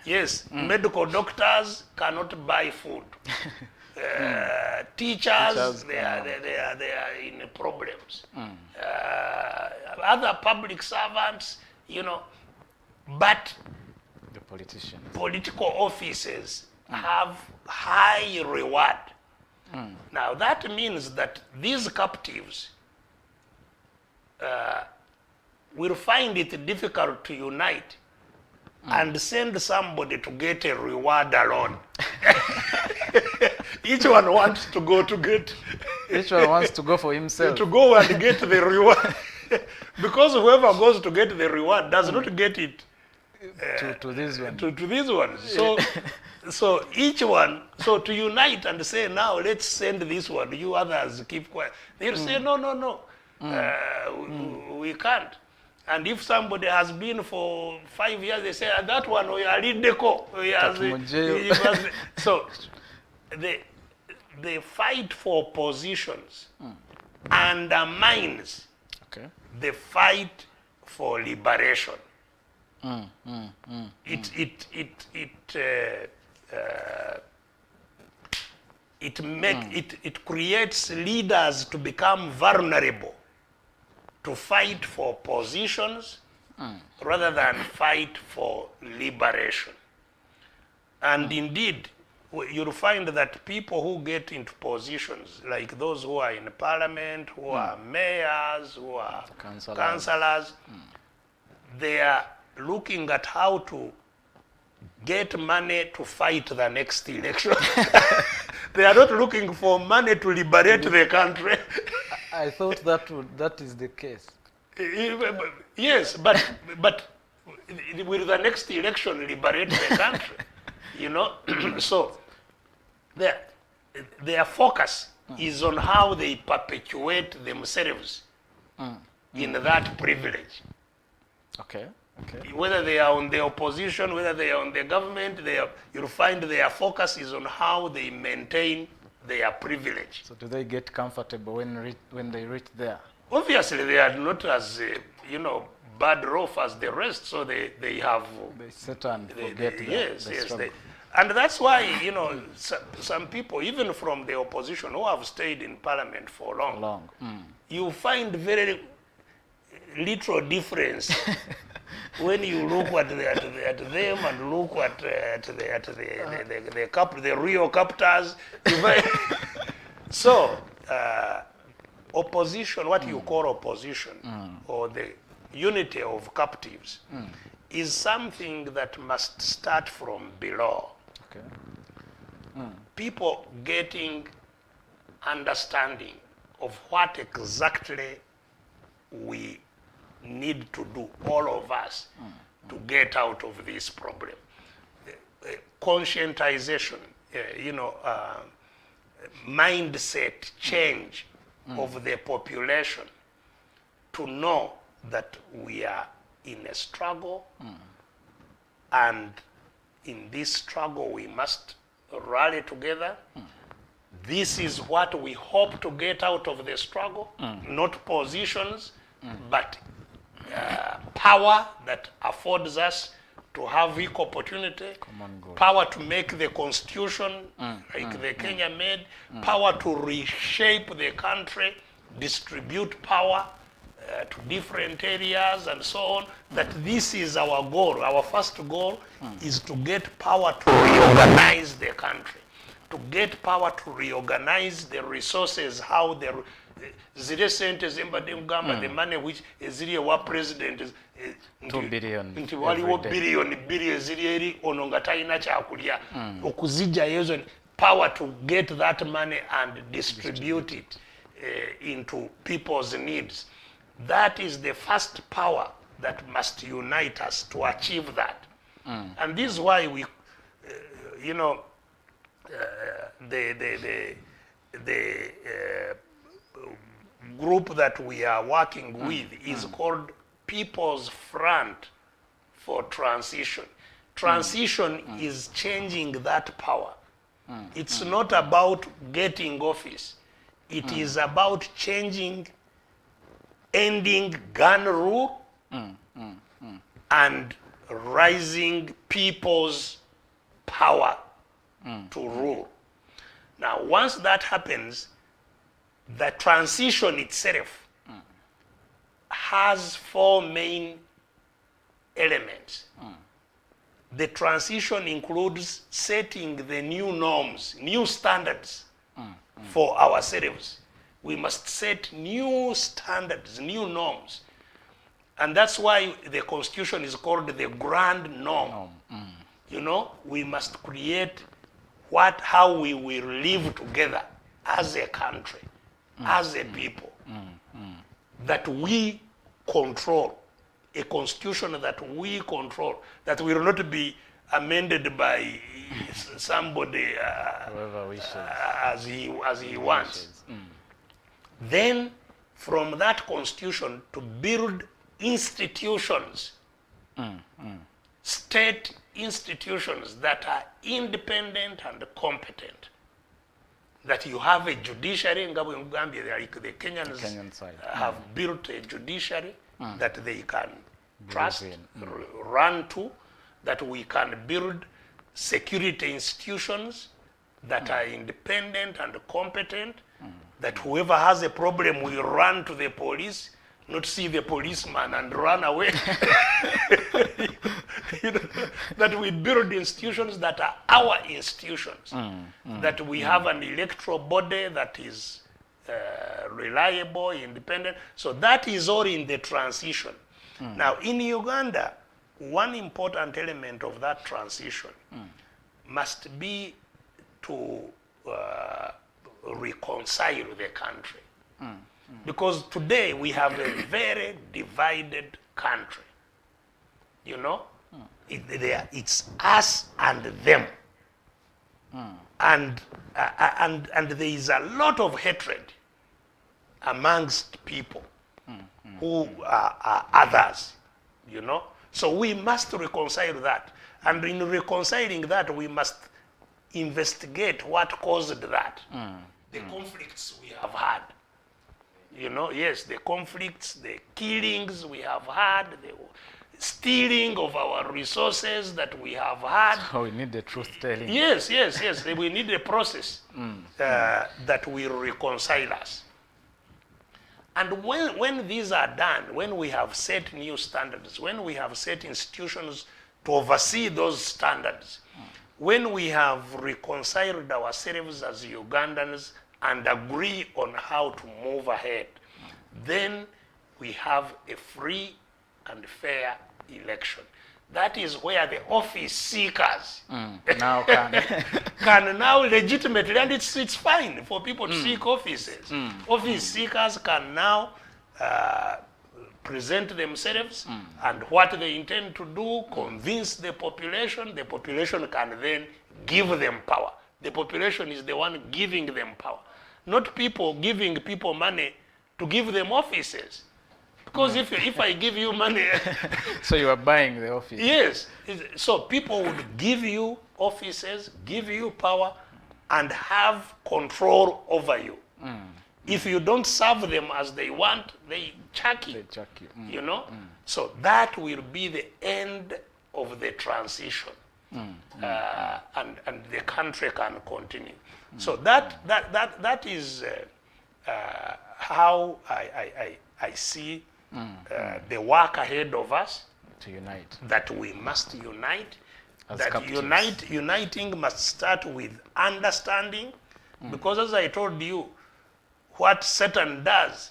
yes, medical doctors cannot buy food. Teachers, they are in problems. Other public servants, you know, but the politicians, political offices have high reward. Now that means that these captives will find it difficult to unite and send somebody to get a reward alone. Each one wants to go to get. Each one wants to go for himself. To go and get the reward. Because whoever goes to get the reward does not get it to this one. To this one. So each one, so to unite and say, now let's send this one, you others keep quiet. They'll say, no, we can't. And if somebody has been for 5 years, they say, that one, we are in deco. So the fight for positions undermines the fight for liberation. It creates leaders to become vulnerable to fight for positions rather than fight for liberation. And indeed, you'll find that people who get into positions, like those who are in parliament, who are mayors, who are councillors, they are looking at how to get money to fight the next election. They are not looking for money to liberate the country. I thought that is the case. Yes, but will the next election liberate the country? You know, so their focus is on how they perpetuate themselves in that privilege. Okay. Okay. Whether they are on the opposition, whether they are on the government, you'll find their focus is on how they maintain their privilege. So do they get comfortable when they reach there? Obviously, they are not as bad off as the rest, so they have. They sit and forget. Yes. And that's why some people, even from the opposition, who have stayed in parliament for long. You find very little difference when you look at them and look at the real captors. So opposition, what you call opposition, or the unity of captives, is something that must start from below. Okay. People getting understanding of what exactly we need to do, all of us, to get out of this problem. Conscientization, mindset change of the population to know that we are in a struggle, and in this struggle we must rally together. This is what we hope to get out of the struggle, not positions, but power that affords us to have equal opportunity, power to make the constitution like the Kenya made, power to reshape the country, distribute power to different areas and so on. That this is our goal. Our first goal is to get power to reorganize the country, to get power to reorganize the resources, how the zile sente zembadde mugamba, the money which eziri ewa president 2 billion nti waliwo billion eziri eri ono nga talina kyakulya, okuzijjayo ezo, power to get that money and distribute it into people's needs. That is the first power that must unite us to achieve that. And this is why we, the group that we are working with is called People's Front for Transition. Transition is changing that power. It's not about getting office. It is about ending gun rule and rising people's power to rule. Now, once that happens, the transition itself has 4 main elements. The transition includes setting the new norms, new standards for ourselves. We must set new standards, new norms. And that's why the Constitution is called the grand norm. We must create how we will live together as a country, as a people, that we control, a constitution that we control, that will not be amended by somebody as he wants. Then, from that constitution, to build institutions, state institutions that are independent and competent. That you have a judiciary, like the Kenyans have built a judiciary that they can trust, run to, that we can build security institutions that are independent and competent, that whoever has a problem will run to the police, not see the policeman and run away. That we build institutions that are our institutions, that we have an electoral body that is reliable, independent. So that is all in the transition. Now, in Uganda, one important element of that transition must be to reconcile the country. Because today we have a very divided country. It's us and them. and there is a lot of hatred amongst people who are others, you know. So we must reconcile that, and in reconciling that, we must investigate what caused that. The conflicts we have had, you know, yes, the conflicts, the killings we have had, the stealing of our resources that we have had. Oh, we need the truth telling. Yes, yes, yes. We need a process that will reconcile us. And when these are done, when we have set new standards, when we have set institutions to oversee those standards, when we have reconciled ourselves as Ugandans and agree on how to move ahead, then we have a free and fair election. That is where the office seekers now can now legitimately, and it's fine for people to seek offices. Office seekers can now present themselves and what they intend to do, convince the population. The population can then give them power. The population is the one giving them power, not people giving people money to give them offices. Because if I give you money... So you are buying the office. Yes. So people would give you offices, give you power, and have control over you. If you don't serve them as they want, they chuck you. They chuck you. You know? So that will be the end of the transition. And the country can continue. So that is how I see the work ahead of us. To unite. That we must unite. As that captives. uniting must start with understanding. Because as I told you, what Satan does,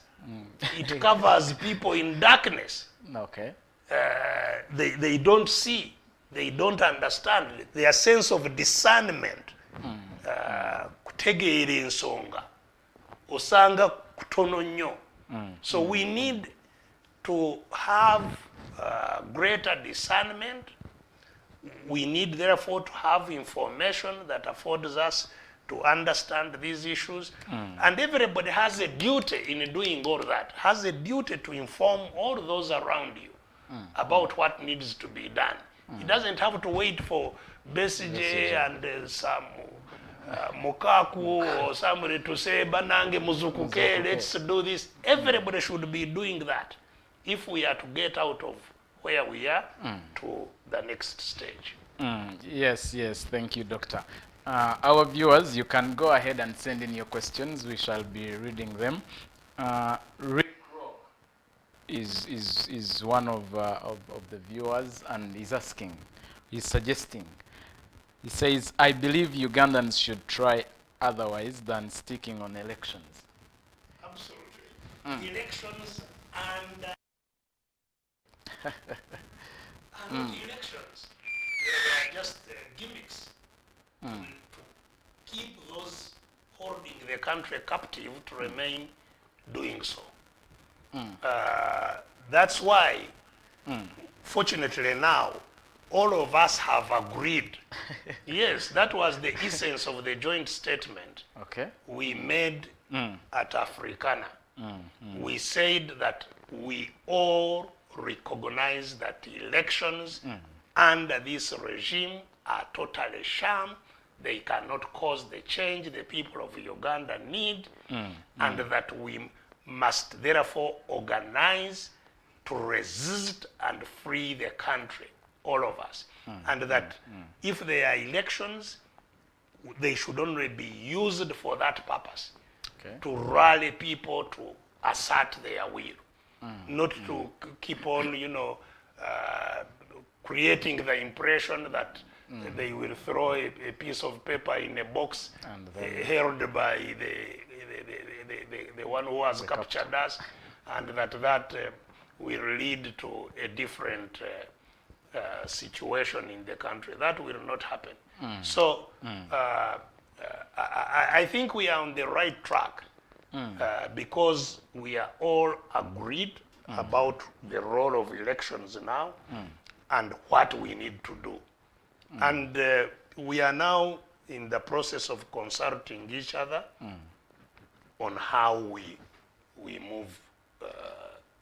it covers people in darkness. Okay. They don't see, they don't understand. Their sense of discernment, kutegeera ensonga, osanga kutono nnyo. So we need to have greater discernment. We need therefore to have information that affords us to understand these issues. And everybody has a duty in doing all that, has a duty to inform all those around you about what needs to be done. He doesn't have to wait for Besigye and some Mukaku or somebody to say, Banange Muzukuke, let's do this. Everybody should be doing that if we are to get out of where we are to the next stage. Yes, thank you, Doctor. Our viewers, you can go ahead and send in your questions. We shall be reading them. Rick Rock is one of the viewers, and he's asking, he's suggesting. He says, I believe Ugandans should try otherwise than sticking on elections. Absolutely. Elections and not elections. They are just gimmicks to keep those holding the country captive to remain doing so. That's why, fortunately now, all of us have agreed. Yes, that was the essence of the joint statement we made at Africana. We said that we all recognize that elections under this regime are totally sham. They cannot cause the change the people of Uganda need, and that we must therefore organize to resist and free the country, all of us. And that if there are elections, they should only be used for that purpose, to rally people to assert their will, not to keep on, creating the impression that they will throw a piece of paper in a box held by the one who has captured us, and that will lead to a different situation in the country. That will not happen. So I think we are on the right track because we are all agreed about the role of elections now and what we need to do. And we are now in the process of consulting each other on how we move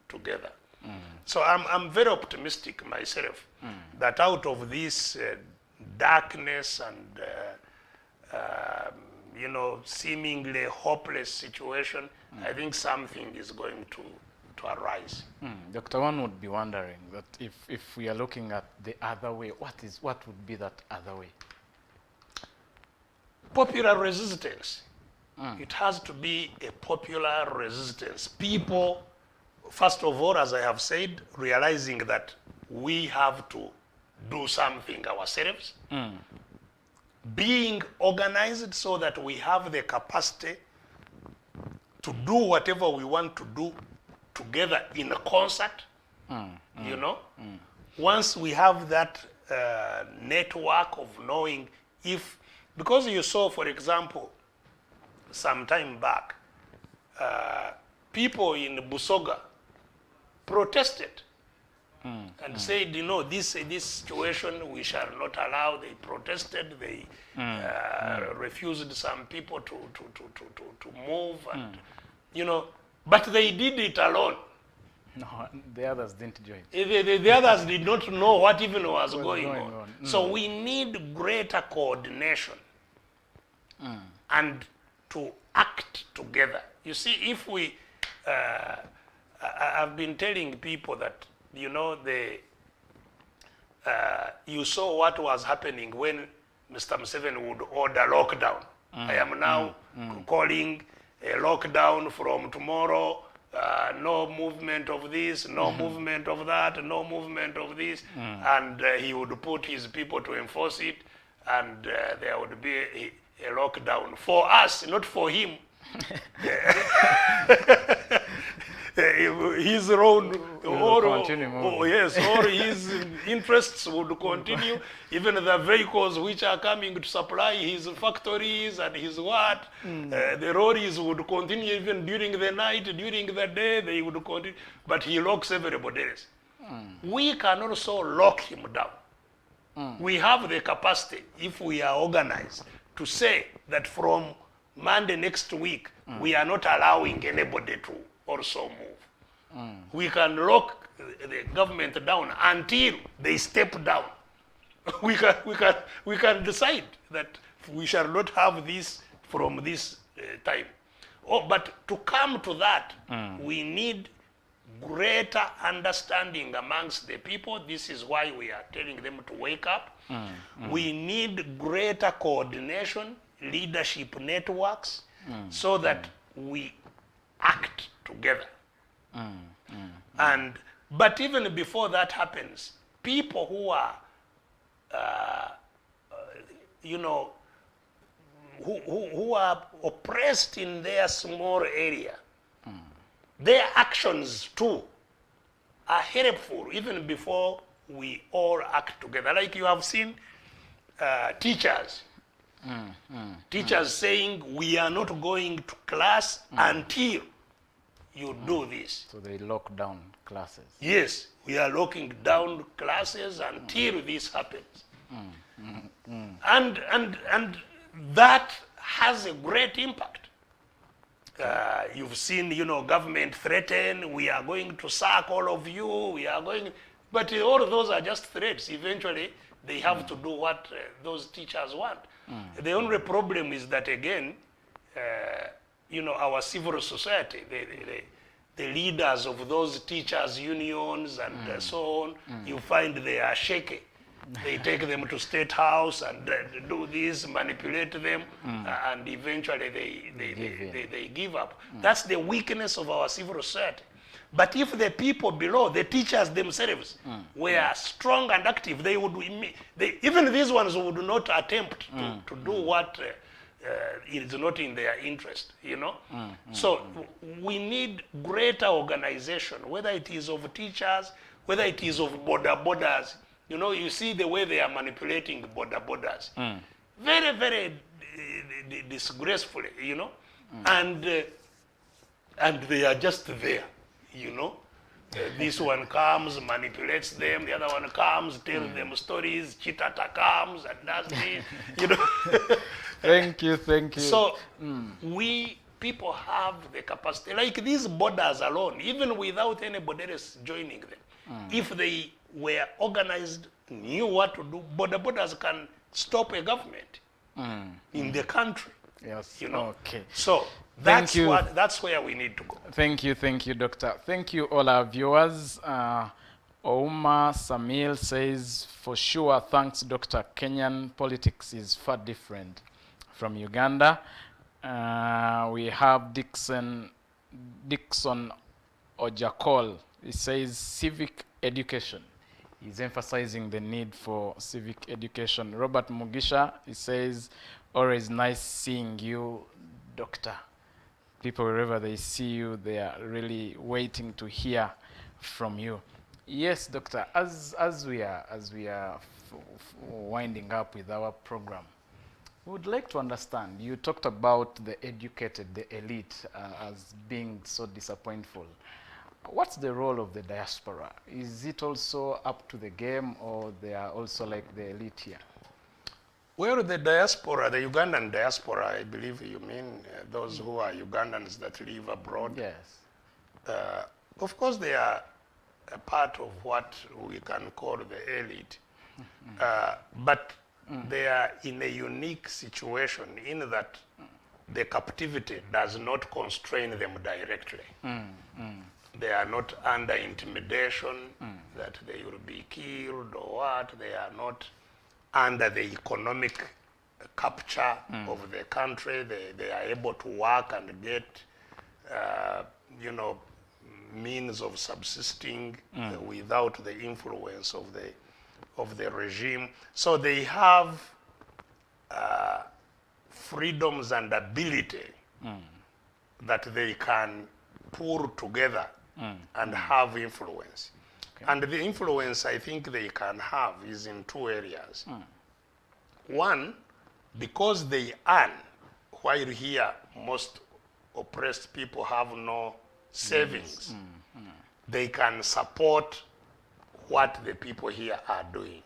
together. So I'm very optimistic myself that out of this darkness and you know, seemingly hopeless situation, I think something is going to arise. Dr. One would be wondering that if we are looking at the other way, what would be that other way? Popular resistance. It has to be a popular resistance. People, first of all, as I have said, realizing that we have to do something ourselves, being organized so that we have the capacity to do whatever we want to do together in a concert, you know. Once we have that network of knowing if, because you saw, for example, some time back, people in Busoga protested and said, you know, this situation we shall not allow. They protested. They refused some people to move, and you know, but they did it alone. No, the others didn't join. The others did not know what even was going on. So we need greater coordination and to act together. You see, if we, I've been telling people that, you know, you saw what was happening when Mr. Museveni would order lockdown. I am now calling a lockdown from tomorrow, no movement of this, no movement of that, no movement of this, and he would put his people to enforce it, and there would be a lockdown for us, not for him. His own, yes, or his interests would continue. Even the vehicles which are coming to supply his factories and his what, the lorries would continue even during the night, during the day, they would continue. But he locks everybody else. We can also lock him down. We have the capacity, if we are organized, to say that from Monday next week, we are not allowing anybody to also move. We can lock the government down until they step down. We can decide that we shall not have this from this time. But to come to that, we need greater understanding amongst the people. This is why we are telling them to wake up. We need greater coordination, leadership networks, so that we act together. But even before that happens, people who are, you know, who are oppressed in their small area, their actions too are helpful even before we all act together. Like you have seen teachers. Teachers saying, we are not going to class until you do this. So they lock down classes. Yes, we are locking down classes until this happens. And that has a great impact. You've seen, you know, government threaten, we are going to sack all of you, we are going, but all of those are just threats. Eventually, they have to do what those teachers want. The only problem is that, again, you know, our civil society, the leaders of those teachers' unions and so on, you find they are shaky. They take them to State House and do this, manipulate them, and eventually they give up. That's the weakness of our civil society. But if the people below, the teachers themselves, were strong and active, they would, even these ones would not attempt to do what is not in their interest, you know? So we need greater organization, whether it is of teachers, whether it is of borders. You know, you see the way they are manipulating borders. Very, very disgracefully, you know? And they are just there, you know? This one comes, manipulates them. The other one comes, tells them stories. Chitata comes and does this. You know. Thank you. So we people have the capacity. Like these borders alone, even without anybody else joining them, if they were organized, knew what to do, borders can stop a government in the country. Yes. You know. Okay. So that's where we need to go. Thank you, Doctor. Thank you, all our viewers. Ouma Samil says, for sure, thanks, Dr. Kenyan politics is far different from Uganda. We have Dixon Ojakol. He says civic education. He's emphasizing the need for civic education. Robert Mugisha, he says, always nice seeing you, Doctor. People, wherever they see you, they are really waiting to hear from you. Yes, Doctor, as we are winding up with our program, we would like to understand, you talked about the educated, the elite, as being so disappointful. What's the role of the diaspora? Is it also up to the game, or they are also like the elite here? Well, the diaspora, the Ugandan diaspora, I believe you mean those who are Ugandans that live abroad. Yes. Of course, they are a part of what we can call the elite. But they are in a unique situation in that the captivity does not constrain them directly. They are not under intimidation that they will be killed or what. They are not under the economic capture of the country. They are able to work and get, means of subsisting without the influence of the regime. So they have freedoms and ability that they can pull together and have influence. Okay. And the influence I think they can have is in two areas. One, because they earn, while here most oppressed people have no savings, they can support what the people here are doing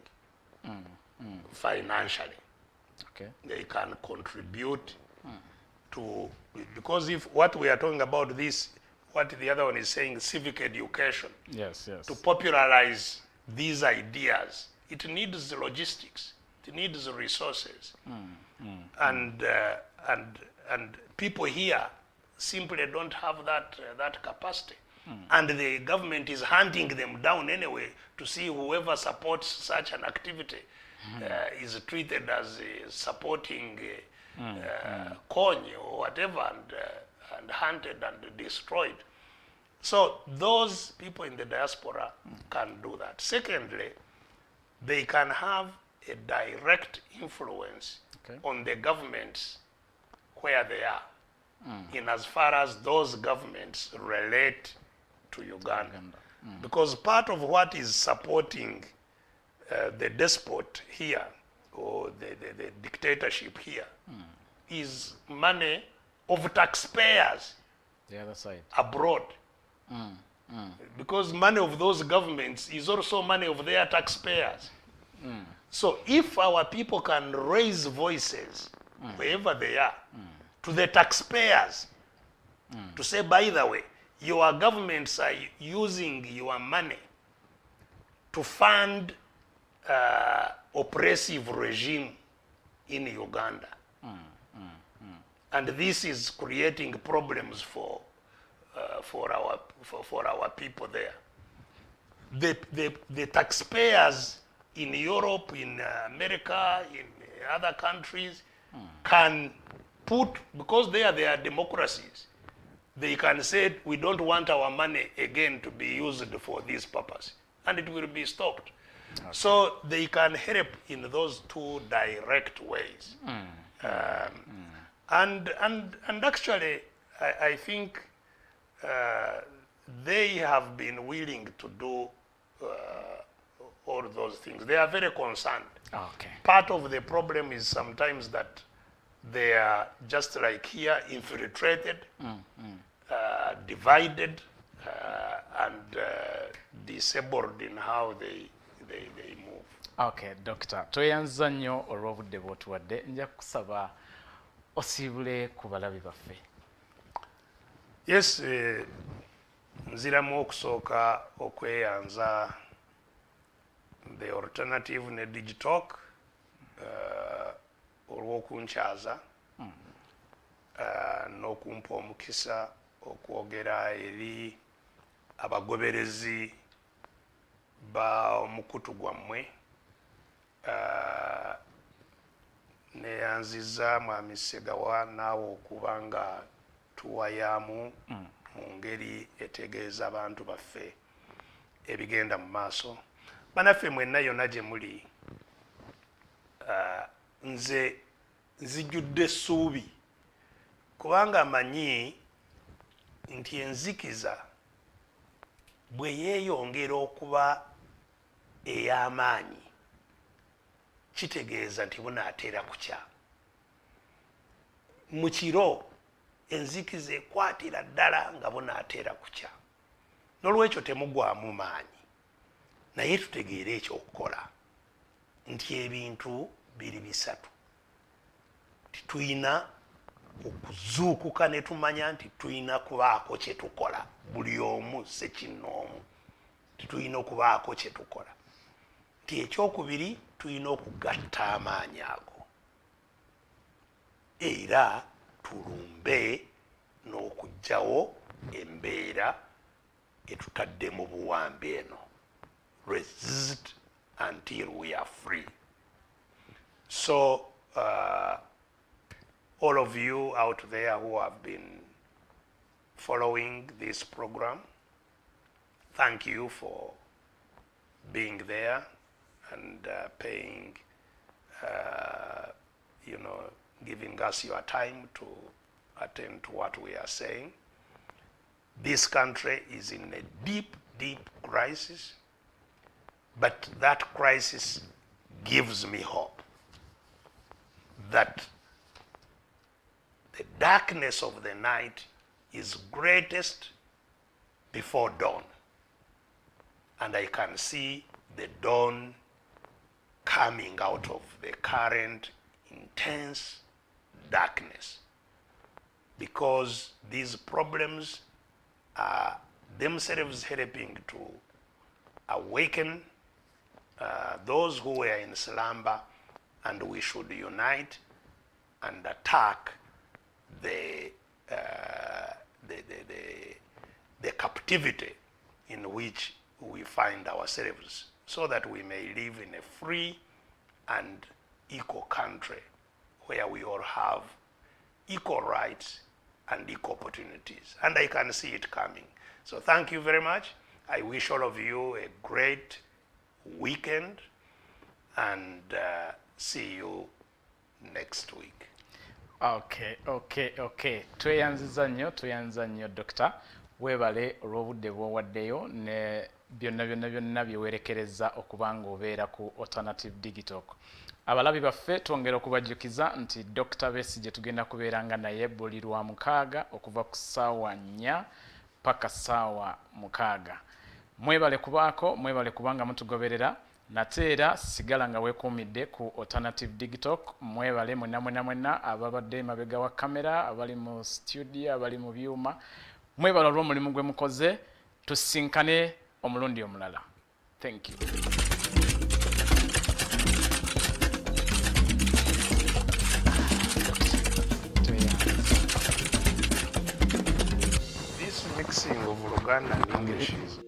financially. Okay. They can contribute to, because if what we are talking about this, what the other one is saying, civic education. Yes. To popularize these ideas, it needs logistics, it needs resources, and people here simply don't have that capacity, and the government is hunting them down anyway to see whoever supports such an activity is treated as supporting coin or whatever, and hunted and destroyed. So those people in the diaspora can do that. Secondly, they can have a direct influence on the governments where they are, in as far as those governments relate to Uganda. Because part of what is supporting the despot here, or the dictatorship here, is money of taxpayers the other side abroad. Because money of those governments is also money of their taxpayers. So if our people can raise voices wherever they are to the taxpayers to say, by the way, your governments are using your money to fund oppressive regime in Uganda. And this is creating problems for our people there. The taxpayers in Europe, in America, in other countries can put, because they are democracies, they can say, we don't want our money again to be used for this purpose, and it will be stopped. Okay. So they can help in those two direct ways. And actually, I think they have been willing to do all those things. They are very concerned. Okay. Part of the problem is sometimes that they are just like here, infiltrated, divided, and disabled in how they move. Okay, Doctor. Tweyanza nnyo olw'obudde bw'otuwadde. Nja kusaba osiibule ku balabi baffe. Yes, nziramu okusooka okweyanza the alternative ne Digitalk olw'okunkyaza n'okumpa omukisa okwogera eri abagoberezi ba omukutu gwammwe. Neyanziza Mwami Ssegawa naawe okuba nga tuwayaamu mu ngeri etegeeza abantu baffe ebigenda mu maaso. Banaffe mwenna yonna gye muli, nze nzijjudde essuubi kubanga manyi nti enzikiza bwe yeeyongera okuba ey'amaanyi kitegeeza nti bunaateera kukya. Mu kiro enzikiza ekwatira ddala nga bunaateera kukya. N'olwekyo temugwamu maanyi, naye tutegeere ekyokukola nti ebintu biri bisatu. Tituyina okuzuukuka ne tumanya nti tuyina kubaako kye tukola. Buli omu ssekinnoomu tituyina okubaako kye tukola. Nti ekyokubiri tuyina okugatta amaanyi ago era tulumbe n'okugyawo embeera etutadde mu buwambi eno. Resist until we are free. So all of you out there who have been following this program, thank you for being there and paying, giving us your time to attend to what we are saying. This country is in a deep, deep crisis, but that crisis gives me hope that the darkness of the night is greatest before dawn. And I can see the dawn coming out of the current intense darkness, because these problems are themselves helping to awaken those who were in slumber, and we should unite and attack the captivity in which we find ourselves, so that we may live in a free and equal country where we all have equal rights and equal opportunities. And I can see it coming. So thank you very much. I wish all of you a great weekend, and see you next week. Okay. Tweyanziza nnyo Doctor. Weebale olw'obudde bw'owaddeyo ne byonna byewerekereza okuba ng'obeera ku Alternative Digitalk. Abalabi baffe twongera okubajjukiza nti Dr. Besigye tugenda kubeeranga naye buli lwa mukaaga okuva ku ssaawa 4 paka ssaawa 6. Mwebale kubanga mutugoberera, nate era sigala nga weekuumidde ku Alternative Digitalk. Mwebale mwenna ababadde mabega wa kamera, abali mu studio, abali mu byuma. Mwebale olw'omulimu gwe mukoze. Tusinkane omulundi omulala. Thank you. This mixing of Luganda and English is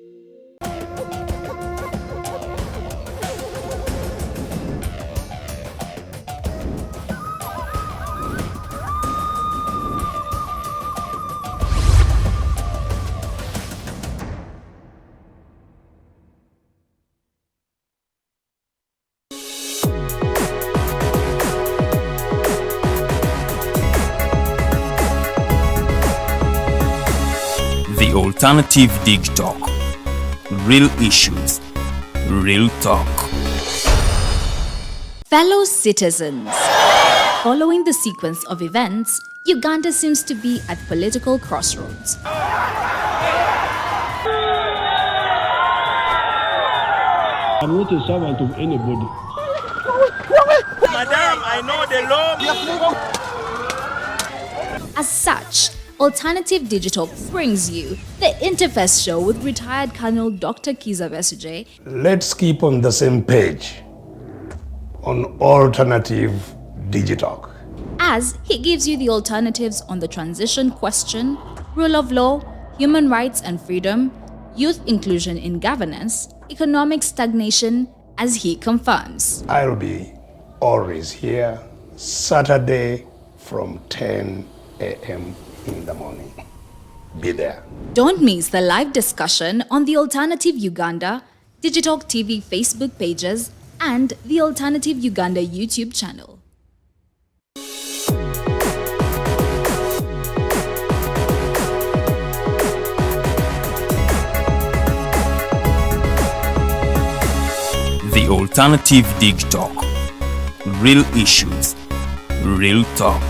The Alternative Digitalk. Real issues, real talk. Fellow citizens, following the sequence of events, Uganda seems to be at political crossroads. I'm not a servant of anybody. Madam, I know the law. As such, Alternative Digital brings you the Interface Show with retired Colonel Dr. Kizza Besigye. Let's keep on the same page on Alternative Digitalk, As he gives you the alternatives on the transition question, rule of law, human rights and freedom, youth inclusion in governance, economic stagnation, as he confirms. I'll be always here Saturday from 10 a.m. in the morning. Be there. Don't miss the live discussion on the Alternative Uganda, Digitalk TV Facebook pages, and the Alternative Uganda YouTube channel. The Alternative Digitalk. Real issues, real talk.